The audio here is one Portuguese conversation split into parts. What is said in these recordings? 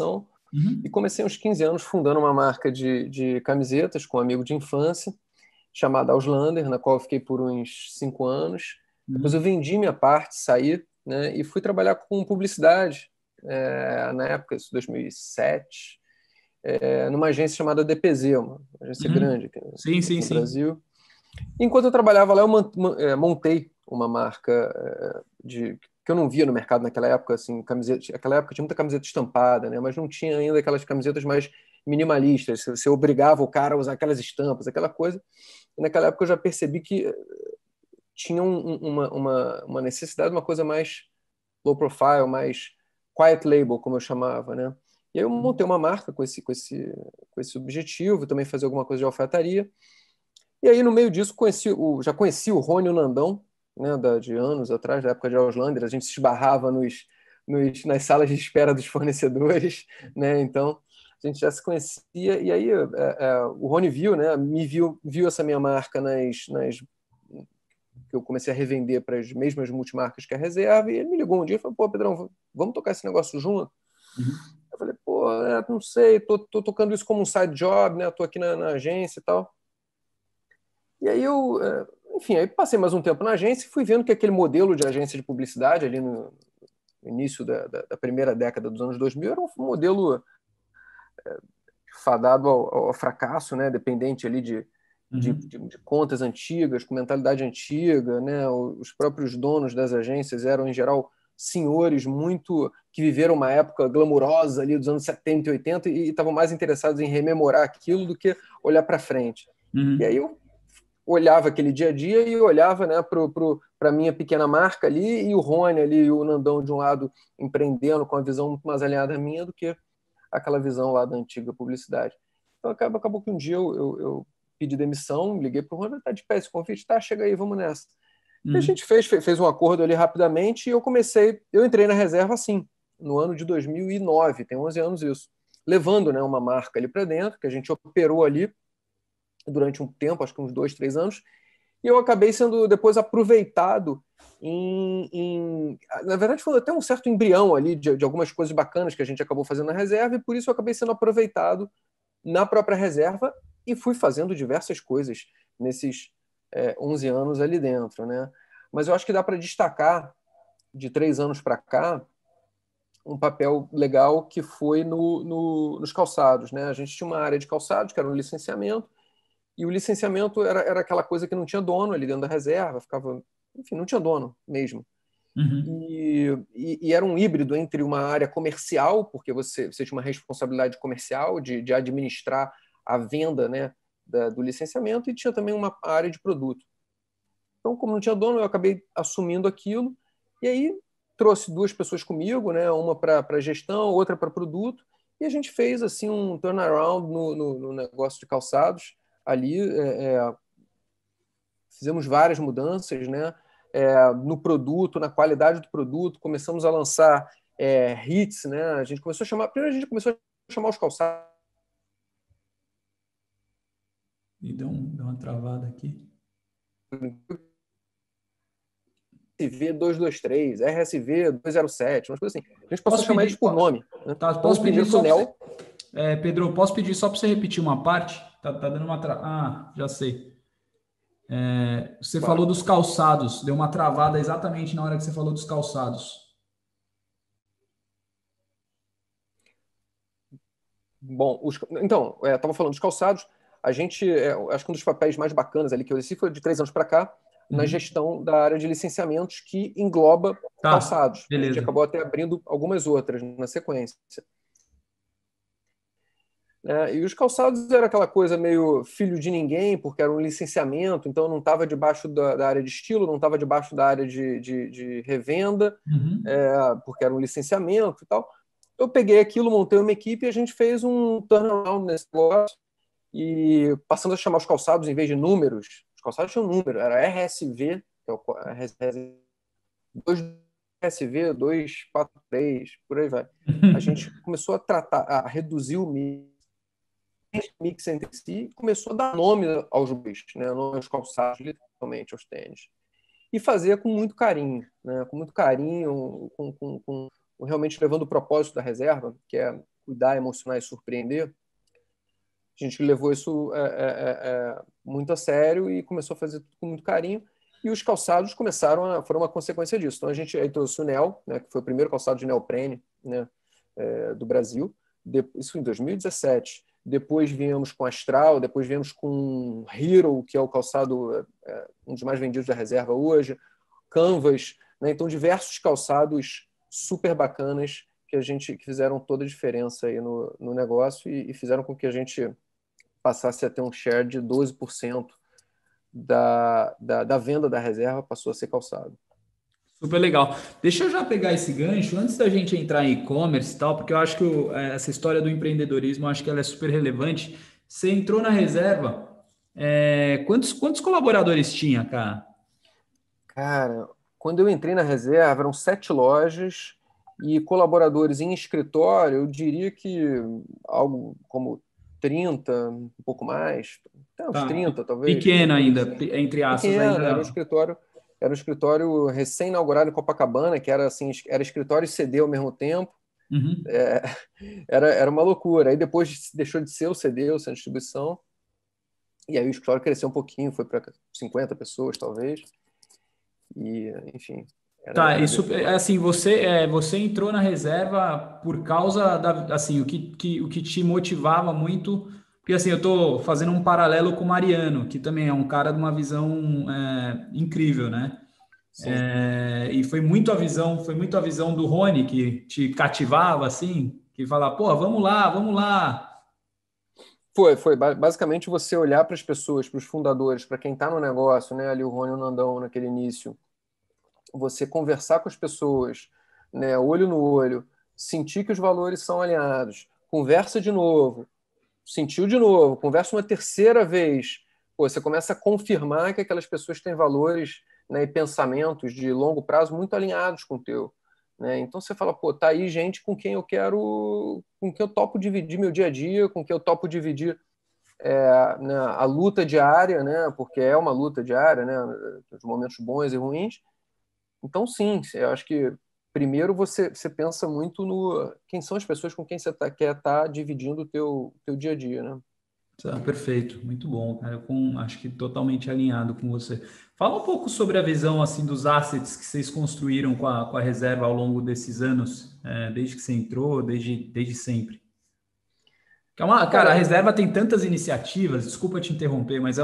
inovação. E Uhum. comecei aos 15 anos fundando uma marca de camisetas com um amigo de infância, chamada Auslander, na qual eu fiquei por uns 5 anos. Depois eu Uhum. vendi minha parte, saí, né, e fui trabalhar com publicidade, na época, isso 2007, numa agência chamada DPZ, uma agência Uhum. grande aqui, Sim, sim, no sim. Brasil. Enquanto eu trabalhava lá, eu montei uma marca que eu não via no mercado naquela época, assim, camiseta. Naquela época tinha muita camiseta estampada, né? Mas não tinha ainda aquelas camisetas mais minimalistas. Você obrigava o cara a usar aquelas estampas, aquela coisa. E naquela época eu já percebi que tinha uma necessidade de uma coisa mais low profile, mais quiet label, como eu chamava, né? E aí eu montei uma marca com esse objetivo, também fazer alguma coisa de alfaiataria. E aí, no meio disso, já conheci o Rony e o Nandão, né, de anos atrás, da época de Auslander. A gente se esbarrava nas salas de espera dos fornecedores, né? Então, a gente já se conhecia. E aí, o Rony viu, né, viu essa minha marca que eu comecei a revender para as mesmas multimarcas que a Reserva, e ele me ligou um dia e falou: pô, Pedrão, vamos tocar esse negócio junto? Uhum. Eu falei: pô, não sei, tô tocando isso como um side job, né? Tô aqui na agência e tal. E aí enfim, aí passei mais um tempo na agência e fui vendo que aquele modelo de agência de publicidade ali no início da primeira década dos anos 2000 era um modelo fadado ao fracasso, né? Dependente ali Uhum. de contas antigas, com mentalidade antiga, né? Os próprios donos das agências eram, em geral, senhores muito que viveram uma época glamurosa ali dos anos 70 e 80 e estavam mais interessados em rememorar aquilo do que olhar para frente. E aí Uhum. eu olhava aquele dia a dia e olhava, né, para a minha pequena marca ali, e o Rony ali e o Nandão de um lado empreendendo com a visão muito mais alinhada à minha do que aquela visão lá da antiga publicidade. Então acabou que um dia eu pedi demissão, liguei para o Rony: tá de pé esse convite? Tá, chega aí, vamos nessa. E a gente Uhum. fez um acordo ali rapidamente e eu entrei na reserva assim, no ano de 2009, tem 11 anos isso, levando, né, uma marca ali para dentro, que a gente operou ali durante um tempo, acho que uns 2, 3 anos, e eu acabei sendo depois aproveitado na verdade, foi até um certo embrião ali de algumas coisas bacanas que a gente acabou fazendo na reserva, e por isso eu acabei sendo aproveitado na própria reserva e fui fazendo diversas coisas nesses 11 anos ali dentro, né? Mas eu acho que dá para destacar, de 3 anos para cá, um papel legal que foi nos calçados, né? A gente tinha uma área de calçados, que era um licenciamento, e o licenciamento era aquela coisa que não tinha dono ali dentro da reserva, ficava, enfim, não tinha dono mesmo. Uhum. E era um híbrido entre uma área comercial, porque você tinha uma responsabilidade comercial de administrar a venda, né, do licenciamento, e tinha também uma área de produto. Então, como não tinha dono, eu acabei assumindo aquilo, e aí trouxe 2 pessoas comigo, né, uma para gestão, outra para produto, e a gente fez assim um turnaround no negócio de calçados ali. Fizemos várias mudanças, né? No produto, na qualidade do produto, começamos a lançar hits, né? A gente começou a chamar, primeiro a gente começou a chamar os calçados E deu uma travada aqui. RSV 223, RSV 207, umas coisas assim. A gente passou a Posso chamar eles pedir? por nome, né? Tá, Então o posso pedir primeiro foi só o para você. Nel. Pedro, posso pedir só para você repetir uma parte? Tá dando uma Ah, já sei. Você falou Claro. dos calçados, deu uma travada exatamente na hora que você falou dos calçados. Bom, então, estava falando dos calçados. A gente, acho que um dos papéis mais bacanas ali que eu exerci foi de 3 anos para cá, na Uhum. gestão da área de licenciamentos, que engloba Tá, calçados. A gente beleza. acabou até abrindo algumas outras na sequência. E os calçados era aquela coisa meio filho de ninguém, porque era um licenciamento, então não estava debaixo da área de estilo, não estava debaixo da área de revenda, Uhum. porque era um licenciamento e tal. Eu peguei aquilo, montei uma equipe e a gente fez um turnaround nesse negócio, e passando a chamar os calçados em vez de números. Os calçados tinham um número, era RSV, que é o RSV, 2 RSV 243, por aí vai. A gente começou a reduzir o mix entre si, e começou a dar nome aos bois, né? Nome aos calçados, literalmente, aos tênis. E fazia com muito carinho, né? Com muito carinho, realmente levando o propósito da reserva, que é cuidar, emocionar e surpreender, a gente levou isso muito a sério e começou a fazer tudo com muito carinho. E os calçados foram uma consequência disso. Então a gente aí trouxe o Neo, né, que foi o primeiro calçado de neoprene, né, do Brasil, isso em 2017. Depois viemos com Astral, depois viemos com Hero, que é o calçado um dos mais vendidos da reserva hoje, Canvas, né? Então diversos calçados super bacanas que fizeram toda a diferença aí no negócio e fizeram com que a gente passasse a ter um share de 12% da venda da reserva passou a ser calçado. Super legal. Deixa eu já pegar esse gancho antes da gente entrar em e-commerce e tal, porque eu acho que essa história do empreendedorismo, eu acho que ela é super relevante. Você entrou na reserva, quantos colaboradores tinha, cara? Cara, quando eu entrei na reserva, eram 7 lojas e colaboradores em escritório, eu diria que algo como 30, um pouco mais, até uns Tá, 30 talvez, pequeno alguma coisa ainda, assim. entre aspas, Pequeno, ainda. era um escritório recém-inaugurado em Copacabana, que era assim, era escritório e CD ao mesmo tempo. Uhum. É, era uma loucura. Aí depois deixou de ser o CD, o centro de distribuição, e aí o escritório cresceu um pouquinho, foi para 50 pessoas, talvez. E, enfim, Tá, era isso desse é tamanho. assim, você entrou na reserva por causa da, assim, o que te motivava muito, porque assim, eu estou fazendo um paralelo com o Mariano, que também é um cara de uma visão incrível, né? Sim. E foi muito a visão do Rony que te cativava, assim, que falava, pô, vamos lá, vamos lá. Foi. Basicamente você olhar para as pessoas, para os fundadores, para quem está no negócio, né? Ali o Rony e o Nandão naquele início, você conversar com as pessoas, né? Olho no olho, sentir que os valores são alinhados, conversa de novo, sentiu de novo, conversa uma terceira vez, pô, você começa a confirmar que aquelas pessoas têm valores, né, e pensamentos de longo prazo muito alinhados com o teu. Né? Então você fala, pô, tá aí gente com quem eu topo dividir meu dia a dia, com quem eu topo dividir né, a luta diária, né, porque é uma luta diária, né, os momentos bons e ruins. Então, sim, eu acho que primeiro você pensa muito no quem são as pessoas com quem você quer estar dividindo o teu dia a dia, né? Tá, perfeito, muito bom, cara. Acho que totalmente alinhado com você. Fala um pouco sobre a visão assim dos assets que vocês construíram com a reserva ao longo desses anos, desde que você entrou, desde sempre. Cara, a Cara, reserva tem tantas iniciativas, desculpa te interromper, mas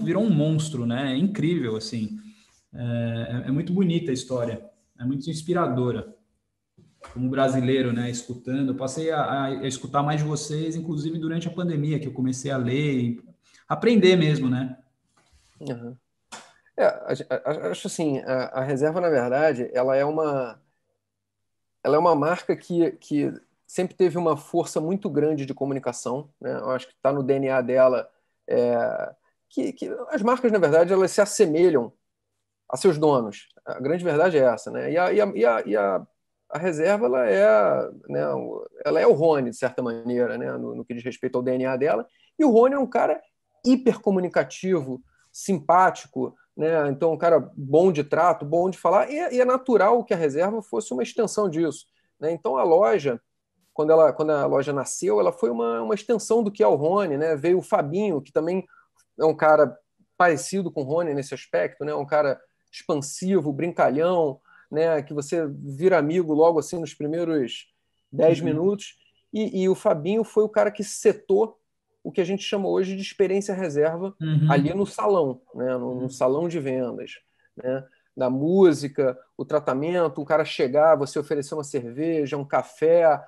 virou um monstro, né? É incrível, assim. É muito bonita a história, é muito inspiradora como brasileiro, né, escutando. Eu passei a escutar mais de vocês, inclusive durante a pandemia, que eu comecei a ler e aprender mesmo, né? uhum. Acho assim, a reserva, na verdade, ela é uma marca que sempre teve uma força muito grande de comunicação, né? Eu acho que está no DNA dela, que as marcas, na verdade, elas se assemelham a seus donos. A grande verdade é essa, né? A reserva, né, ela é o Rony, de certa maneira, né, no que diz respeito ao DNA dela. E o Rony é um cara hiper comunicativo, simpático, né? Então, um cara bom de trato, bom de falar. E é natural que a reserva fosse uma extensão disso. Né? Então, a loja, quando a loja nasceu, ela foi uma extensão do que é o Rony. Né? Veio o Fabinho, que também é um cara parecido com o Rony nesse aspecto, né? Um cara expansivo, brincalhão, né? Que você vira amigo logo assim nos primeiros 10 Uhum, minutos. E o Fabinho foi o cara que setou o que a gente chama hoje de experiência reserva ali uhum, no salão, né? No uhum, salão de vendas, né? Da música, o tratamento, o cara chegar, você oferecer uma cerveja, um café,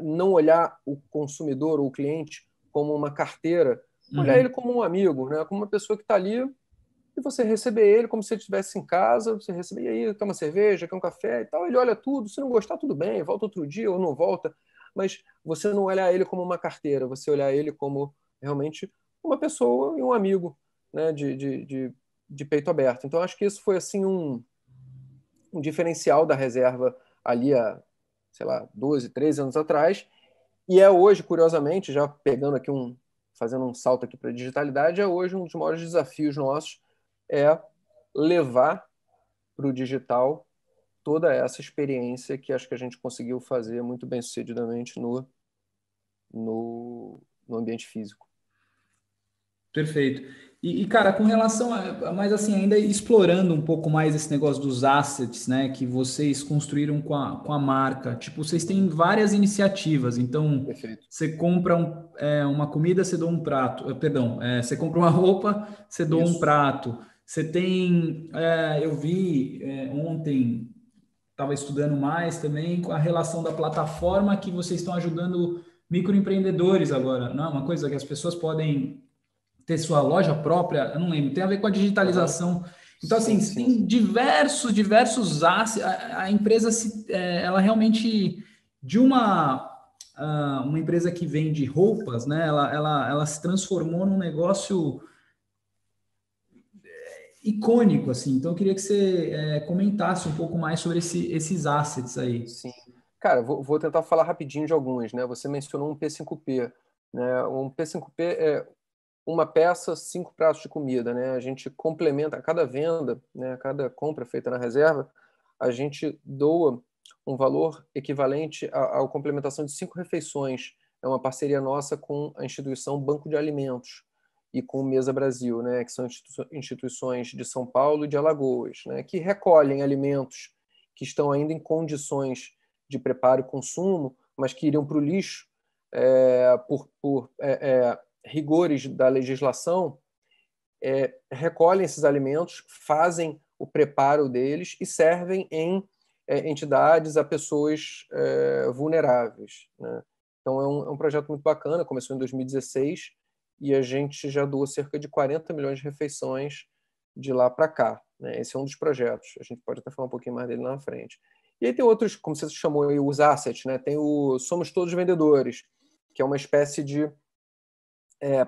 não olhar o consumidor ou o cliente como uma carteira, olhar uhum. ele como um amigo, né? Como uma pessoa que está ali e você receber ele como se ele estivesse em casa, você receber, e aí, quer uma cerveja, quer um café e tal, ele olha tudo, se não gostar, tudo bem, volta outro dia ou não volta, mas você não olhar ele como uma carteira, você olhar ele como realmente uma pessoa e um amigo, né, de peito aberto. Então, acho que isso foi, assim, um diferencial da reserva ali há, sei lá, 12, 13 anos atrás, e é hoje, curiosamente, já pegando aqui fazendo um salto aqui para a digitalidade, é hoje um dos maiores desafios nossos é levar para o digital toda essa experiência que acho que a gente conseguiu fazer muito bem sucedidamente no ambiente físico. Perfeito. Cara, com relação mas assim, ainda explorando um pouco mais esse negócio dos assets, né, que vocês construíram com a marca. Tipo, vocês têm várias iniciativas, então Perfeito. você compra uma comida, você doa um prato. Perdão, você compra uma roupa, você doa um Isso. prato. Você tem, eu vi ontem, estava estudando mais também com a relação da plataforma que vocês estão ajudando microempreendedores agora, não? Uma coisa que as pessoas podem ter sua loja própria, eu não lembro, tem a ver com a Aham. digitalização. Então, assim, Sim, sim. tem diversos assets, a empresa, ela realmente, de uma empresa que vende roupas, né, ela se transformou num negócio icônico, assim. Então, eu queria que você comentasse um pouco mais sobre esses assets aí. Sim. Cara, vou tentar falar rapidinho de alguns, né? Você mencionou um P5P, né? Um P5P é uma peça, 5 pratos de comida, né? A gente complementa a cada venda, né? A cada compra feita na reserva, a gente doa um valor equivalente à complementação de 5 refeições. É uma parceria nossa com a instituição Banco de Alimentos e com o Mesa Brasil, né? Que são instituições de São Paulo e de Alagoas, né? Que recolhem alimentos que estão ainda em condições de preparo e consumo, mas que iriam para o lixo por rigores da legislação, recolhem esses alimentos, fazem o preparo deles e servem em entidades a pessoas vulneráveis, né? Então é um projeto muito bacana, começou em 2016 e a gente já doou cerca de 40 milhões de refeições de lá para cá, né? Esse é um dos projetos, a gente pode até falar um pouquinho mais dele lá na frente. E aí tem outros, como você chamou aí, os assets, né? Tem o Somos Todos Vendedores, que é uma espécie de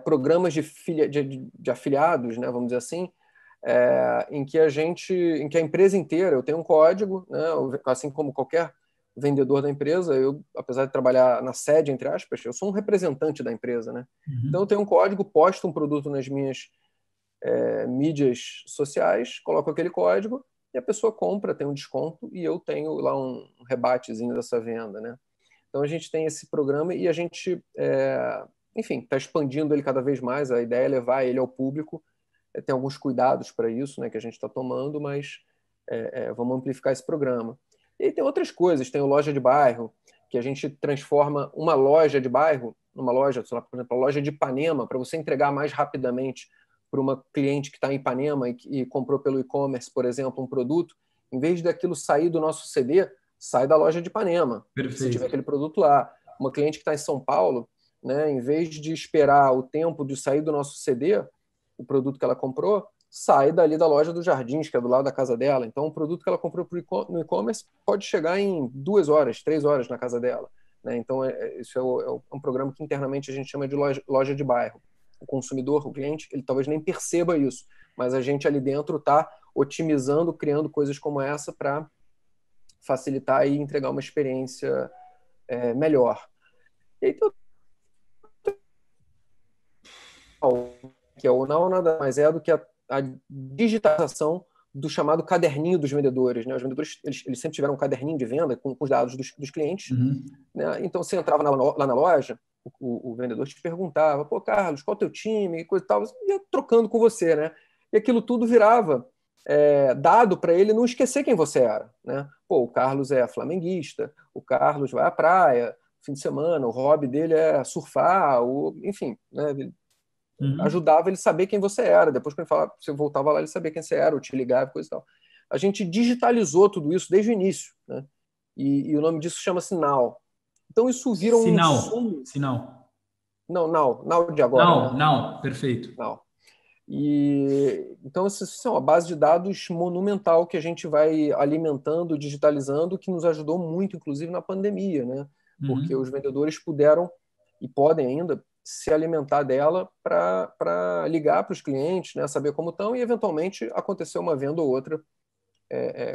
programas de afiliados, né, vamos dizer assim, em que em que a empresa inteira, eu tenho um código, né, assim como qualquer vendedor da empresa, eu, apesar de trabalhar na sede, entre aspas, eu sou um representante da empresa, né? Então eu Uhum. tenho um código, posto um produto nas minhas mídias sociais, coloco aquele código e a pessoa compra, tem um desconto e eu tenho lá um rebatezinho dessa venda, né? Então a gente tem esse programa e a gente, enfim, está expandindo ele cada vez mais. A ideia é levar ele ao público. Tem alguns cuidados para isso, né, que a gente está tomando, mas vamos amplificar esse programa. E aí tem outras coisas. Tem o loja de bairro, que a gente transforma uma loja de bairro numa loja, sei lá, por exemplo, a loja de Ipanema, para você entregar mais rapidamente para uma cliente que está em Ipanema e comprou pelo e-commerce, por exemplo, um produto. Em vez daquilo sair do nosso CD, sai da loja de Ipanema, se tiver Perfeito. aquele produto lá. Uma cliente que está em São Paulo, né, em vez de esperar o tempo de sair do nosso CD, o produto que ela comprou, sai dali da loja dos Jardins, que é do lado da casa dela. Então, o produto que ela comprou no e-commerce pode chegar em 2 horas, 3 horas na casa dela, né? Então, isso é um programa que internamente a gente chama de loja de bairro. O consumidor, o cliente, ele talvez nem perceba isso, mas a gente ali dentro está otimizando, criando coisas como essa para facilitar e entregar uma experiência melhor. E aí tem que é o não nada mais é do que a digitalização do chamado caderninho dos vendedores, né? Os vendedores eles sempre tiveram um caderninho de venda com os dados dos clientes, Uhum. né? Então você entrava lá na loja, o vendedor te perguntava, pô, Carlos, qual é o teu time, e coisa e tal, você ia trocando com você, né? E aquilo tudo virava dado para ele não esquecer quem você era, né? Pô, o Carlos é flamenguista, o Carlos vai à praia fim de semana, o hobby dele é surfar, enfim, né? Uhum. Ajudava ele a saber quem você era. Depois, quando ele falava, você voltava lá, ele sabia quem você era, ou te ligava, coisa e tal. A gente digitalizou tudo isso desde o início, né? E o nome disso chama-se Now. Então, isso vira um Sinal. insumo. Sinal. Não, Now de agora, Não, né? não, perfeito. Now. E então, isso é uma base de dados monumental que a gente vai alimentando, digitalizando, que nos ajudou muito, inclusive na pandemia, né? Porque Uhum. os vendedores puderam e podem ainda se alimentar dela para ligar para os clientes, né? Saber como estão e, eventualmente, acontecer uma venda ou outra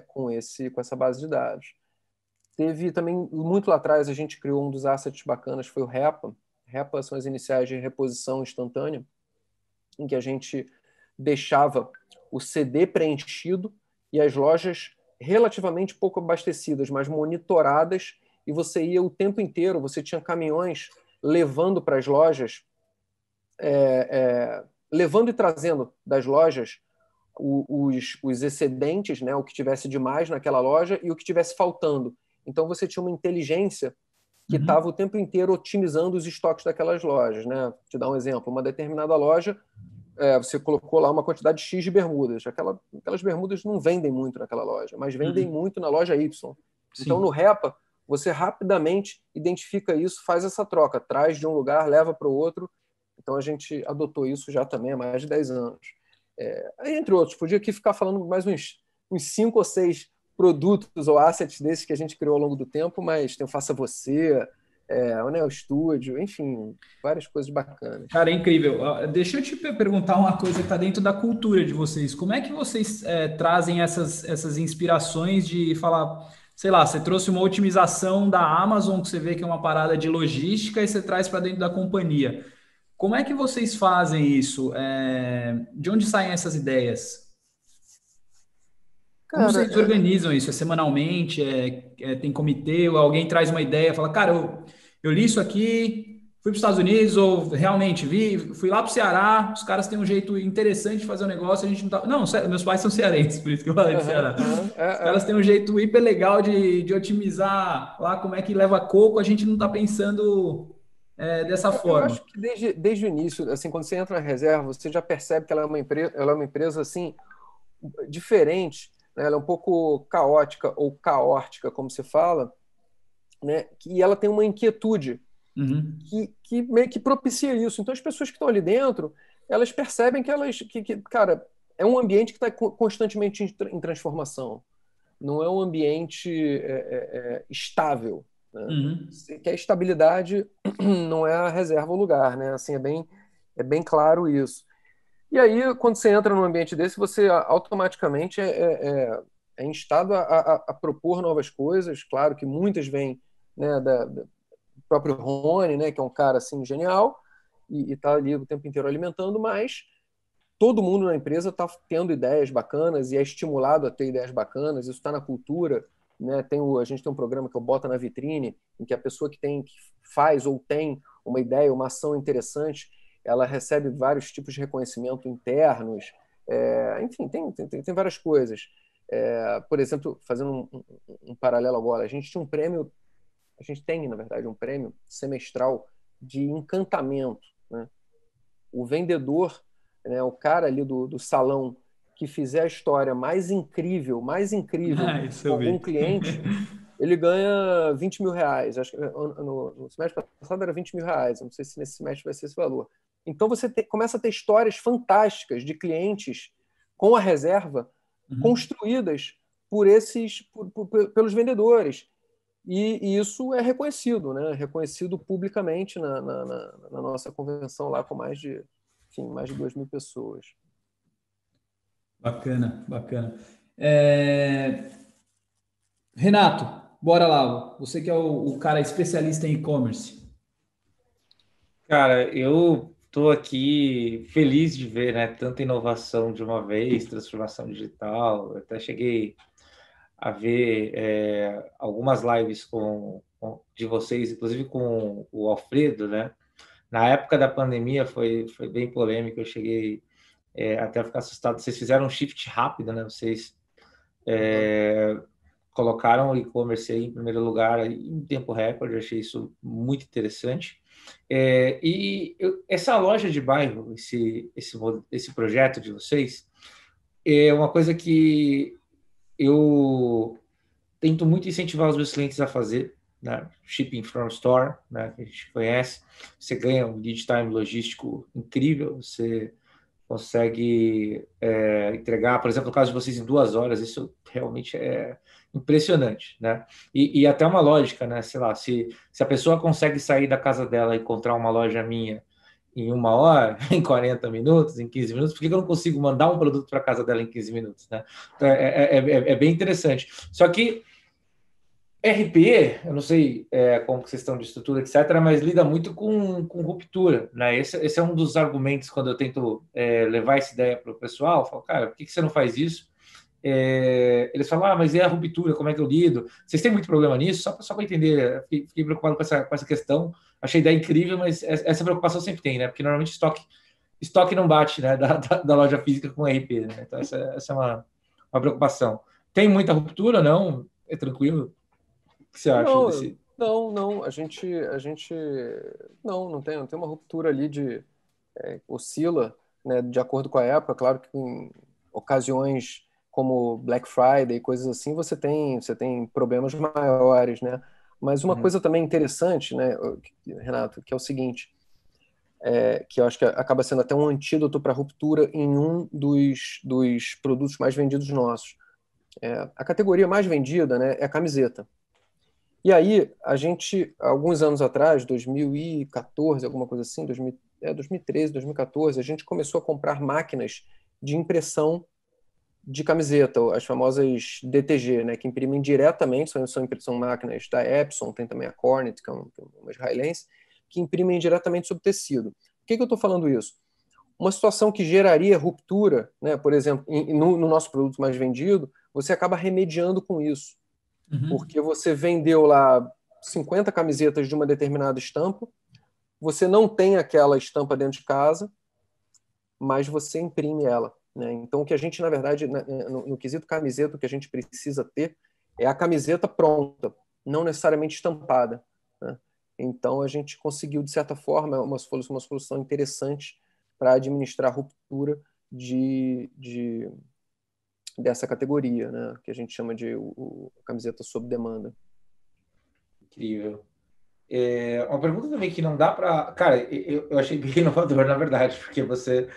com essa base de dados. Teve também, muito lá atrás, a gente criou um dos assets bacanas, foi o REPA. REPA são as iniciais de reposição instantânea, em que a gente deixava o CD preenchido e as lojas relativamente pouco abastecidas, mas monitoradas, e você ia o tempo inteiro, você tinha caminhões levando para as lojas, levando e trazendo das lojas os excedentes, né, o que tivesse de mais naquela loja e o que tivesse faltando. Então você tinha uma inteligência que estava o tempo inteiro otimizando os estoques daquelas lojas, né? Vou te dar um exemplo, uma determinada loja, você colocou lá uma quantidade X de bermudas. Aquelas bermudas não vendem muito naquela loja, mas vendem muito na loja Y. Então, no REPA, você rapidamente identifica isso, faz essa troca, traz de um lugar, leva para o outro. Então, a gente adotou isso já também há mais de 10 anos. Entre outros, podia aqui ficar falando mais uns 5 ou 6 produtos ou assets desses que a gente criou ao longo do tempo, mas tem o Faça Você, o Neo Studio, enfim, várias coisas bacanas. Cara, é incrível. Deixa eu te perguntar uma coisa que está dentro da cultura de vocês. Como é que vocês trazem essas inspirações de falar, sei lá, você trouxe uma otimização da Amazon, que você vê que é uma parada de logística, e você traz para dentro da companhia. Como é que vocês fazem isso? De onde saem essas ideias? Como Cara, vocês organizam isso? É semanalmente? Tem comitê? Ou alguém traz uma ideia, fala, cara, eu li isso aqui, fui para os Estados Unidos, ou realmente fui lá para o Ceará, os caras têm um jeito interessante de fazer o negócio, a gente não tá. Não, meus pais são cearenses, por isso que eu falei de Ceará. Os caras têm um jeito hiper legal de otimizar lá como é que leva coco, a gente não está pensando dessa eu forma. acho que desde o início, assim, quando você entra na reserva, você já percebe que ela é uma empresa assim, diferente, né? Ela é um pouco caótica ou caórtica, como se fala, né? E ela tem uma inquietude Uhum. que meio que propicia isso. Então, as pessoas que estão ali dentro, elas percebem cara, é um ambiente que está constantemente em transformação. Não é um ambiente estável, né? Uhum. Se quer estabilidade, não é a reserva o lugar, né? Assim, é bem claro isso. E aí, quando você entra num ambiente desse, você automaticamente é instado a propor novas coisas. Claro que muitas vêm, né, do próprio Rony, né, que é um cara assim genial e está ali o tempo inteiro alimentando, mas todo mundo na empresa está tendo ideias bacanas e é estimulado a ter ideias bacanas. Isso está na cultura, né? A gente tem um programa que eu Bota na Vitrine, em que a pessoa que faz ou tem uma ideia, uma ação interessante, ela recebe vários tipos de reconhecimento internos. Enfim, tem várias coisas. Por exemplo, fazendo um paralelo agora, a gente tinha um prêmio, a gente tem, na verdade, um prêmio semestral de encantamento, né? O vendedor, né, o cara ali do salão que fizer a história mais incrível Isso com eu algum vi. cliente, ele ganha 20 mil reais. Acho que no semestre passado era 20 mil reais. Eu não sei se nesse semestre vai ser esse valor. Então você começa a ter histórias fantásticas de clientes com a reserva Uhum. construídas pelos vendedores. E isso é reconhecido, né? Reconhecido publicamente na nossa convenção lá com mais de 2.000 pessoas. Bacana, bacana. Renato, bora lá. Você que é o cara especialista em e-commerce. Cara, eu estou aqui feliz de ver, né, tanta inovação de uma vez, transformação digital. Eu até cheguei a ver algumas lives de vocês, inclusive com o Alfredo, né? Na época da pandemia foi bem polêmico. Eu cheguei até a ficar assustado. Vocês fizeram um shift rápido, né? Vocês Uhum. colocaram o e-commerce aí em primeiro lugar aí, em tempo recorde. Eu achei isso muito interessante. Essa loja de bairro, esse projeto de vocês, é uma coisa que eu tento muito incentivar os meus clientes a fazer, né? Shipping from store, né? Que a gente conhece. Você ganha um lead time logístico incrível, você consegue entregar, por exemplo, no caso de vocês, em 2 horas. Isso realmente é impressionante, né? E até uma lógica, né? Sei lá, se a pessoa consegue sair da casa dela e encontrar uma loja minha em 1 hora, em 40 minutos, em 15 minutos, por que eu não consigo mandar um produto para casa dela em 15 minutos, né? Então, é bem interessante. Só que RP, eu não sei como que vocês estão de estrutura, etc., mas lida muito com ruptura, né? Esse é um dos argumentos quando eu tento levar essa ideia para o pessoal. Eu falo, cara, por que você não faz isso? eles falam, mas e a ruptura, como é que eu lido? Vocês têm muito problema nisso? Só para entender, fiquei preocupado com essa questão. Achei a ideia incrível, mas essa preocupação sempre tem, né? Porque normalmente estoque não bate, né? Da loja física com RP, né? Então essa é uma preocupação. Tem muita ruptura, não? É tranquilo? O que você acha Não, desse? não, não tem uma ruptura ali oscila, né, de acordo com a época. Claro que em ocasiões como Black Friday e coisas assim, você tem problemas maiores, né? Mas uma Uhum. coisa também interessante, né, Renato, que é o seguinte, que eu acho que acaba sendo até um antídoto para a ruptura em um dos produtos mais vendidos nossos. A categoria mais vendida, né, é a camiseta. E aí, a gente, alguns anos atrás, 2014, alguma coisa assim, 2013, 2014, a gente começou a comprar máquinas de impressão de camiseta, as famosas DTG, né, que imprimem diretamente, são máquinas da Epson, tem também a Cornet, que é uma israelense, que imprimem diretamente sobre tecido. Por que eu estou falando isso? Uma situação que geraria ruptura, né, por exemplo, no nosso produto mais vendido, você acaba remediando com isso Uhum. porque você vendeu lá 50 camisetas de uma determinada estampa, você não tem aquela estampa dentro de casa, mas você imprime ela. Né? Então, o que a gente, na verdade, no quesito camiseta, o que a gente precisa ter é a camiseta pronta, não necessariamente estampada. Né? Então, a gente conseguiu, de certa forma, uma solução interessante para administrar a ruptura dessa categoria, né? Que a gente chama de camiseta sob demanda. Incrível. Uma pergunta também que não dá para. Cara, eu achei bem inovador, na verdade, porque você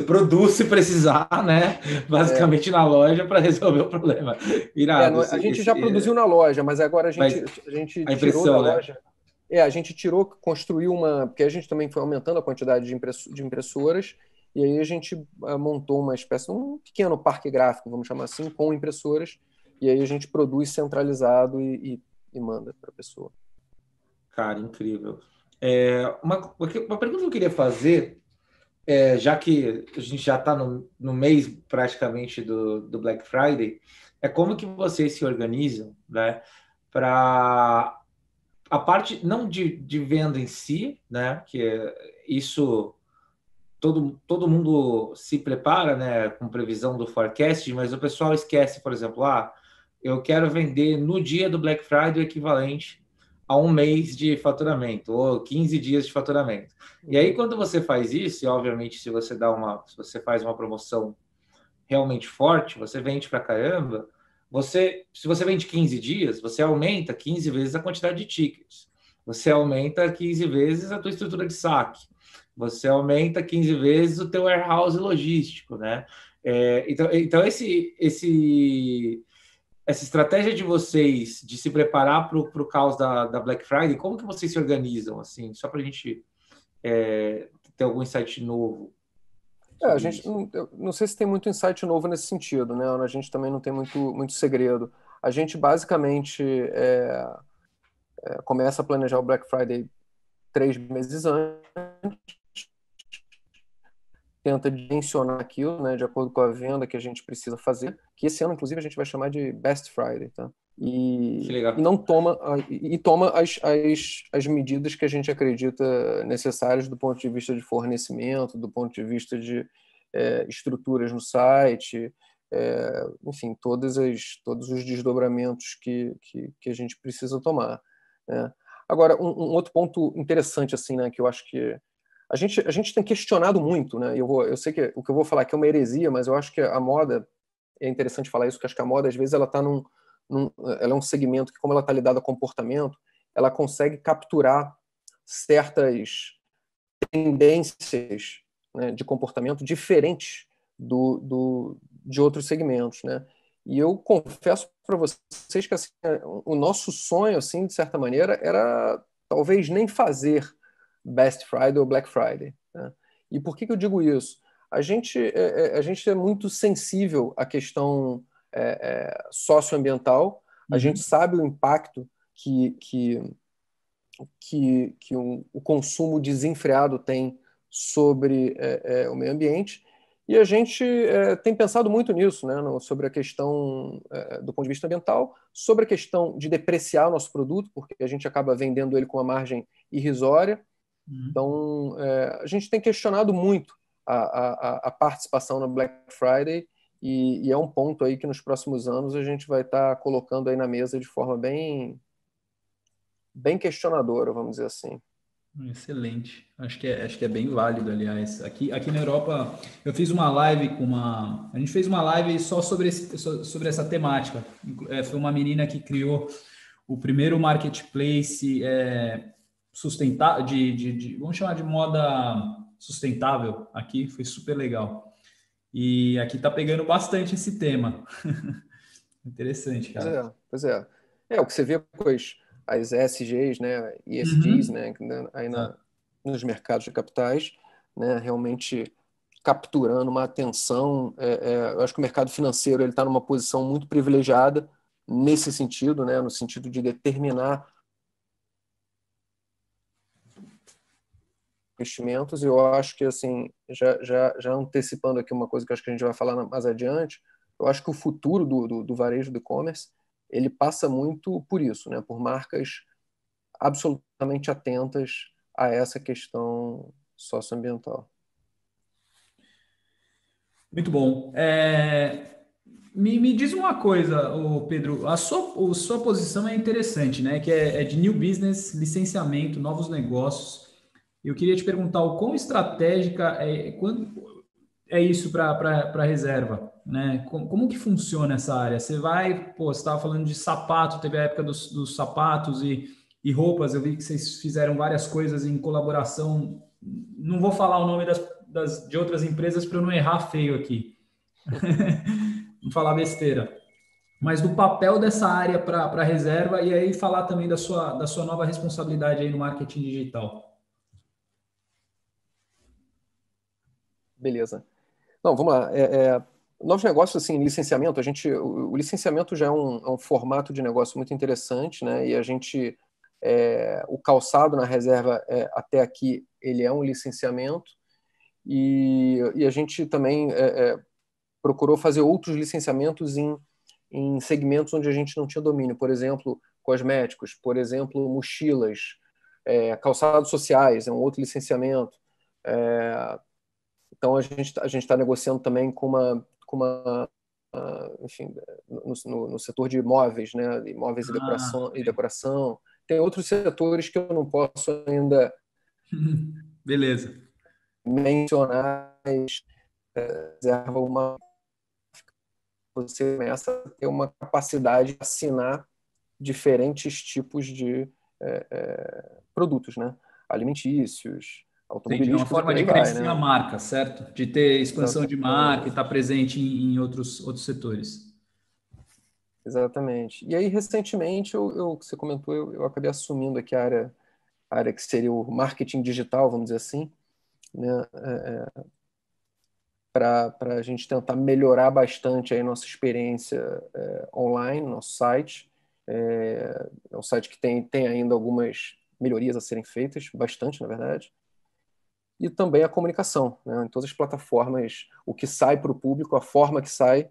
produz se precisar, né? É, Basicamente na loja para resolver o problema. Irado. A gente já produziu na loja, mas agora Mas a gente a tirou da impressão, né? loja. A gente tirou, construiu uma. Porque a gente também foi aumentando a quantidade de impressoras, e aí a gente montou uma espécie, um pequeno parque gráfico, vamos chamar assim, com impressoras, e aí a gente produz centralizado e manda para a pessoa. Cara, incrível. Uma pergunta que eu queria fazer, já que a gente já está no mês praticamente do Black Friday, é como que vocês se organizam, né? Para a parte não de venda em si, né? Isso todo mundo se prepara, né, com previsão do forecast, mas o pessoal esquece, por exemplo, eu quero vender no dia do Black Friday o equivalente a um mês de faturamento ou 15 dias de faturamento. E aí, quando você faz isso, e obviamente se você faz uma promoção realmente forte, você vende para caramba, se você vende 15 dias, você aumenta 15 vezes a quantidade de tickets. Você aumenta 15 vezes a tua estrutura de saque. Você aumenta 15 vezes o teu warehouse logístico, né? Então essa estratégia de vocês de se preparar para o caos da Black Friday, como que vocês se organizam, assim, só para a gente ter algum insight novo A sobre gente isso? eu não sei se tem muito insight novo nesse sentido, né? A gente também não tem muito segredo. A gente basicamente começa a planejar o Black Friday 3 meses antes, tenta dimensionar aquilo, né, de acordo com a venda que a gente precisa fazer, que esse ano, inclusive, a gente vai chamar de Best Friday, tá? Que E legal. não toma e toma as medidas que a gente acredita necessárias do ponto de vista de fornecimento, do ponto de vista de estruturas no site, enfim, todos os desdobramentos que a gente precisa tomar, né? Agora, um outro ponto interessante, assim, né, que eu acho que a gente tem questionado muito, né? Eu sei que o que eu vou falar aqui é uma heresia, mas eu acho que a moda, é interessante falar isso, que acho que a moda, às vezes, ela está ela é um segmento que, como ela está ligada a comportamento, ela consegue capturar certas tendências, né, de comportamento diferentes de outros segmentos, né? E eu confesso para vocês que assim, o nosso sonho, assim, de certa maneira, era talvez nem fazer Best Friday ou Black Friday, né? E por que eu digo isso? A gente é muito sensível à questão socioambiental, a gente Uhum. sabe o impacto que o consumo desenfreado tem sobre o meio ambiente, E a gente tem pensado muito nisso, né, sobre a questão do ponto de vista ambiental, sobre a questão de depreciar o nosso produto, porque a gente acaba vendendo ele com uma margem irrisória. Então, a gente tem questionado muito a participação na Black Friday e é um ponto aí que nos próximos anos a gente vai estar colocando aí na mesa de forma bem questionadora, vamos dizer assim. Excelente. Acho que é bem válido, aliás. Aqui na Europa, eu fiz uma live com uma. A gente fez uma live só sobre essa temática. Foi uma menina que criou o primeiro marketplace sustentável, vamos chamar de moda sustentável aqui. Foi super legal. E aqui tá pegando bastante esse tema. Interessante, Pois cara. é, pois é. O que você vê com as ESGs, né, ESGs, Uhum. né, aí Exato. nos mercados de capitais, né, realmente capturando uma atenção. Eu acho que o mercado financeiro ele está numa posição muito privilegiada nesse sentido, né, no sentido de determinar investimentos. E eu acho que, assim, já antecipando aqui uma coisa que eu acho que a gente vai falar mais adiante, eu acho que o futuro do varejo do e-commerce ele passa muito por isso, né, por marcas absolutamente atentas a essa questão socioambiental. Muito bom. Me diz uma coisa, ô Pedro, a sua posição é interessante, né? Que é de new business, licenciamento, novos negócios. Eu queria te perguntar o quão estratégica é isso para a reserva, né? Como que funciona essa área? Você vai, pô, você estava falando de sapato, teve a época dos sapatos e roupas, eu vi que vocês fizeram várias coisas em colaboração. Não vou falar o nome de outras empresas para eu não errar feio aqui. Não falar besteira. Mas do papel dessa área para a reserva e aí falar também da sua nova responsabilidade aí no marketing digital. Beleza. Não, vamos lá. Novos negócios, assim, licenciamento, o licenciamento já é um formato de negócio muito interessante, né? E a gente, o calçado na reserva, até aqui, ele é um licenciamento, e a gente também procurou fazer outros licenciamentos em segmentos onde a gente não tinha domínio, por exemplo, cosméticos, por exemplo, mochilas, calçados sociais, é um outro licenciamento. Então a gente está negociando também enfim, no setor de imóveis, né, imóveis Ah, e decoração. Tem outros setores que eu não posso ainda beleza. mencionar, mas reserva você começa a ter uma capacidade de assinar diferentes tipos de produtos, né? Alimentícios, Entendi. É uma automobilísticos e forma por de aí vai, crescer a né? marca, certo? De ter expansão de marca e Exatamente, estar presente em outros setores. exatamente. E aí, recentemente, que você comentou, eu acabei assumindo aqui a área que seria o marketing digital, vamos dizer assim, né? Para a gente tentar melhorar bastante aí nossa experiência online, nosso site. É um site que tem ainda algumas melhorias a serem feitas, bastante, na verdade. E também a comunicação, né? Em todas as plataformas, o que sai para o público, a forma que sai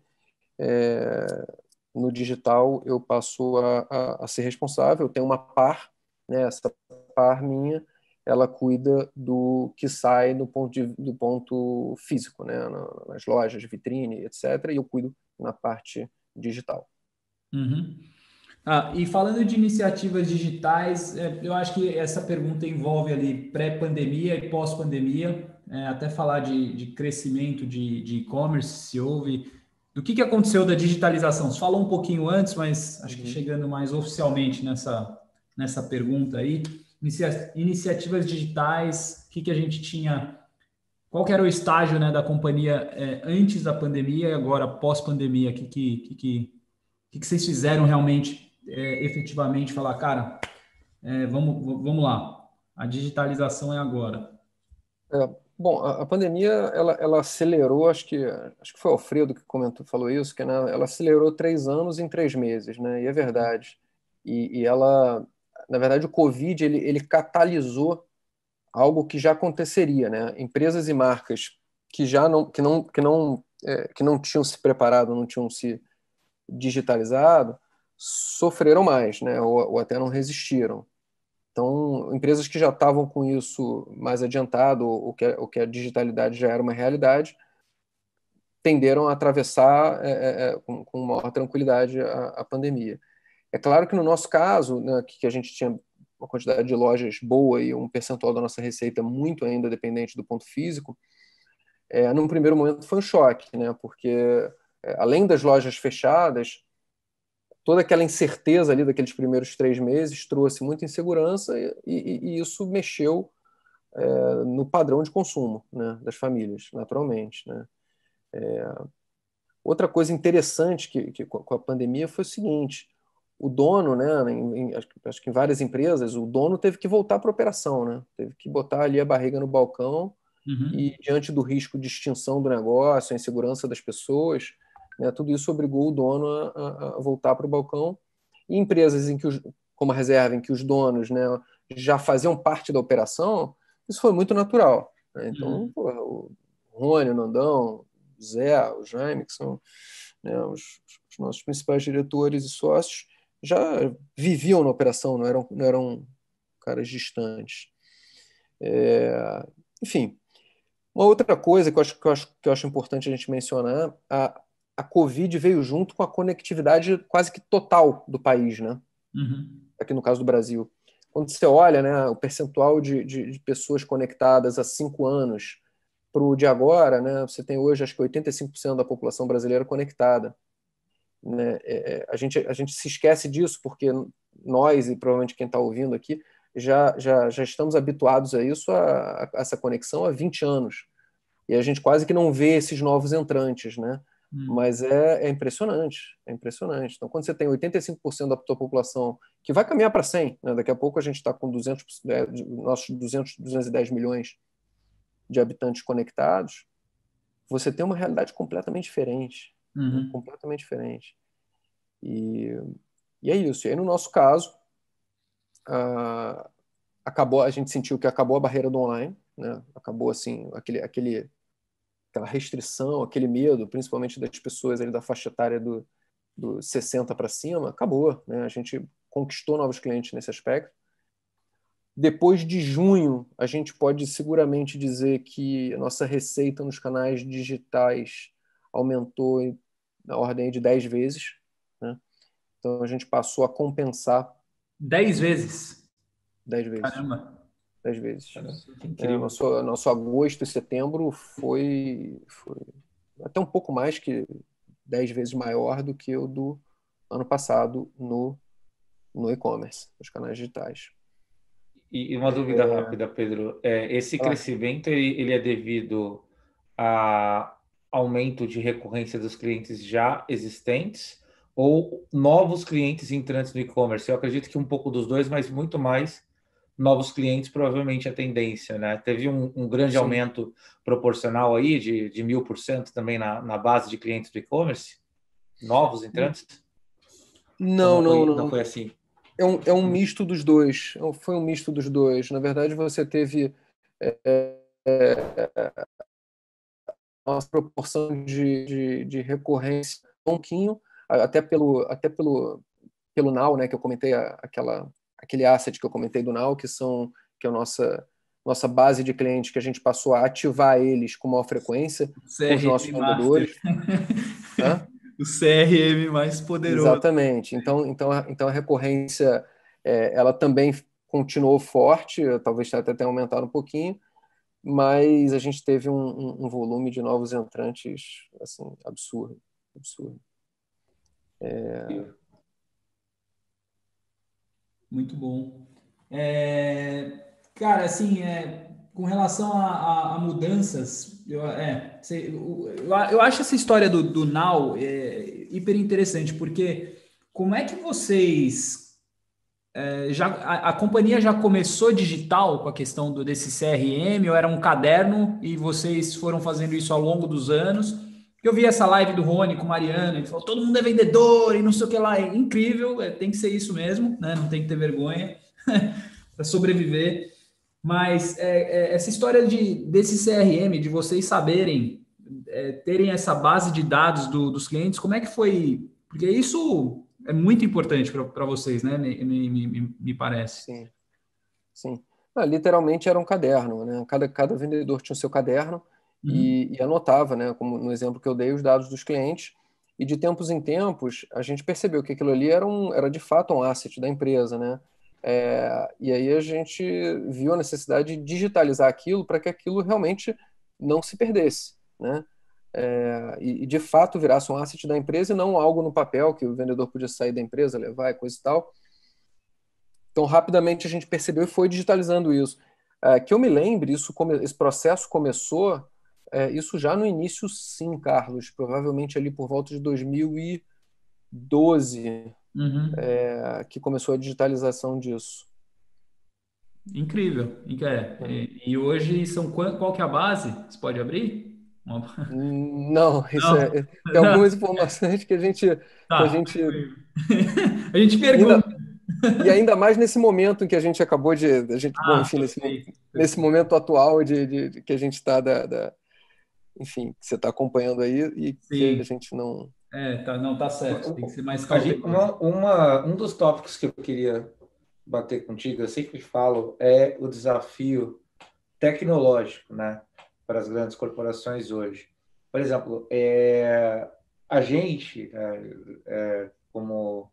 no digital, eu passo a ser responsável. Eu tenho uma par, né? Essa par minha, ela cuida do que sai do ponto físico, né? Nas lojas, vitrine, etc. E eu cuido na parte digital. Uhum. Ah, e falando de iniciativas digitais, eu acho que essa pergunta envolve ali pré-pandemia e pós-pandemia, até falar de crescimento de e-commerce, se houve, do que aconteceu da digitalização. Você falou um pouquinho antes, mas acho que Uhum. chegando mais oficialmente nessa pergunta aí, iniciativas digitais, o que a gente tinha, qual que era o estágio, né, da companhia antes da pandemia e agora pós-pandemia, o que vocês fizeram realmente, efetivamente, falar, cara, vamos lá, a digitalização é agora. Bom, a pandemia ela acelerou, acho que foi o Alfredo que falou isso, que né, ela acelerou 3 anos em 3 meses, né? E é verdade. E ela, na verdade, o Covid ele catalisou algo que já aconteceria, né? Empresas e marcas que não tinham se preparado, não tinham se digitalizado, sofreram mais, né? Ou até não resistiram. Então, empresas que já estavam com isso mais adiantado, ou que a digitalidade já era uma realidade, tenderam a atravessar com maior tranquilidade a pandemia. É claro que no nosso caso, né, que a gente tinha uma quantidade de lojas boa e um percentual da nossa receita muito ainda dependente do ponto físico, num primeiro momento foi um choque, né, porque além das lojas fechadas, toda aquela incerteza ali daqueles primeiros 3 meses trouxe muita insegurança e isso mexeu no padrão de consumo, né, das famílias, naturalmente, né. Outra coisa interessante que com a pandemia foi o seguinte: o dono, né, acho que em várias empresas, o dono teve que voltar para a operação, né, teve que botar ali a barriga no balcão e, diante do risco de extinção do negócio, a insegurança das pessoas, né, tudo isso obrigou o dono a voltar para o balcão. E empresas como a Reserva, em que os donos, né, já faziam parte da operação, isso foi muito natural, né? Então, pô, o Rony, o Nandão, o Zé, o Jaime, que são, né, os nossos principais diretores e sócios, já viviam na operação, não eram caras distantes. Enfim, uma outra coisa que eu acho importante a gente mencionar, a Covid veio junto com a conectividade quase que total do país, né? Aqui no caso do Brasil. Quando você olha, né, o percentual de pessoas conectadas há 5 anos para o de agora, né, você tem hoje acho que 85% da população brasileira conectada, né? A gente se esquece disso porque nós, e provavelmente quem está ouvindo aqui, já estamos habituados a isso, a essa conexão há 20 anos. E a gente quase que não vê esses novos entrantes, né? Mas é impressionante, é impressionante. Então, quando você tem 85% da tua população que vai caminhar para 100, né? Daqui a pouco a gente está com nossos 210 milhões de habitantes conectados, você tem uma realidade completamente diferente, né? Completamente diferente. E é isso. E aí, no nosso caso, a gente sentiu que acabou a barreira do online, né? Acabou assim aquela restrição, aquele medo, principalmente das pessoas ali da faixa etária do 60 para cima, acabou, né? A gente conquistou novos clientes nesse aspecto. Depois de junho, a gente pode seguramente dizer que a nossa receita nos canais digitais aumentou na ordem de 10 vezes, né? Então a gente passou a compensar 10 vezes? 10 vezes. Caramba! 10 vezes. Incrível. Nosso agosto e setembro foi até um pouco mais que 10 vezes maior do que o do ano passado no e-commerce, nos canais digitais. E uma dúvida rápida, Pedro. Esse crescimento ele é devido a aumento de recorrência dos clientes já existentes ou novos clientes entrantes no e-commerce? Eu acredito que um pouco dos dois, mas muito mais novos clientes, provavelmente a tendência, né? Teve um grande aumento proporcional aí de 1000% também na base de clientes do e-commerce? Novos entrantes? Não foi assim? É um misto dos dois. Foi um misto dos dois. Na verdade, você teve uma proporção de recorrência um pouquinho, até pelo Now, né, que eu comentei, aquele asset que eu comentei do Now, que é a nossa base de clientes, que a gente passou a ativar eles com maior frequência com os nossos vendedores. O CRM mais poderoso. Exatamente. Então a recorrência ela também continuou forte, talvez até tenha aumentado um pouquinho, mas a gente teve um volume de novos entrantes assim, absurdo. Muito bom. Cara, assim, com relação a mudanças, eu acho essa história do Now hiper interessante, porque como é que vocês... a companhia já começou digital com a questão desse CRM, ou era um caderno e vocês foram fazendo isso ao longo dos anos? Eu vi essa live do Rony com o Mariano, ele falou, todo mundo é vendedor e não sei o que lá, é incrível, tem que ser isso mesmo, né? Não tem que ter vergonha para sobreviver. Mas essa história desse CRM, de vocês saberem, terem essa base de dados dos clientes, como é que foi? Porque isso é muito importante para vocês, né? Me parece. Sim, sim. Literalmente era um caderno, né? Cada vendedor tinha o seu caderno Uhum. e anotava, né? Como no exemplo que eu dei, os dados dos clientes. E de tempos em tempos, a gente percebeu que aquilo ali era de fato um asset da empresa, né? E aí a gente viu a necessidade de digitalizar aquilo para que aquilo realmente não se perdesse, né? E de fato virasse um asset da empresa e não algo no papel que o vendedor podia sair da empresa, levar e coisa e tal. Então, rapidamente a gente percebeu e foi digitalizando isso. Que eu me lembre, esse processo começou, isso já no início, sim, Carlos, provavelmente ali por volta de 2012, Uhum. que começou a digitalização disso. Incrível. Né? E hoje qual que é a base? Você pode abrir? Não, Não, tem não, algumas informações que a tá. gente A gente ainda, pergunta. e ainda mais nesse momento em que a gente acabou bom, Ah, enfim, perfeito, nesse perfeito. momento atual de que a gente está enfim, que você está acompanhando aí e que a Sim, gente não. tá, não, tá certo. Tem que ser mais A gente, cauteloso. um dos tópicos que eu queria bater contigo, eu sempre falo, é o desafio tecnológico, né, para as grandes corporações hoje. Por exemplo, a gente, como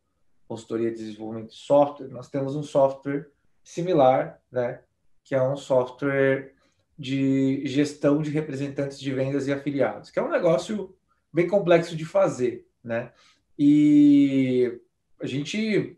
consultoria de desenvolvimento de software, nós temos um software similar, né, que é um software de gestão de representantes de vendas e afiliados, que é um negócio bem complexo de fazer, né? E a gente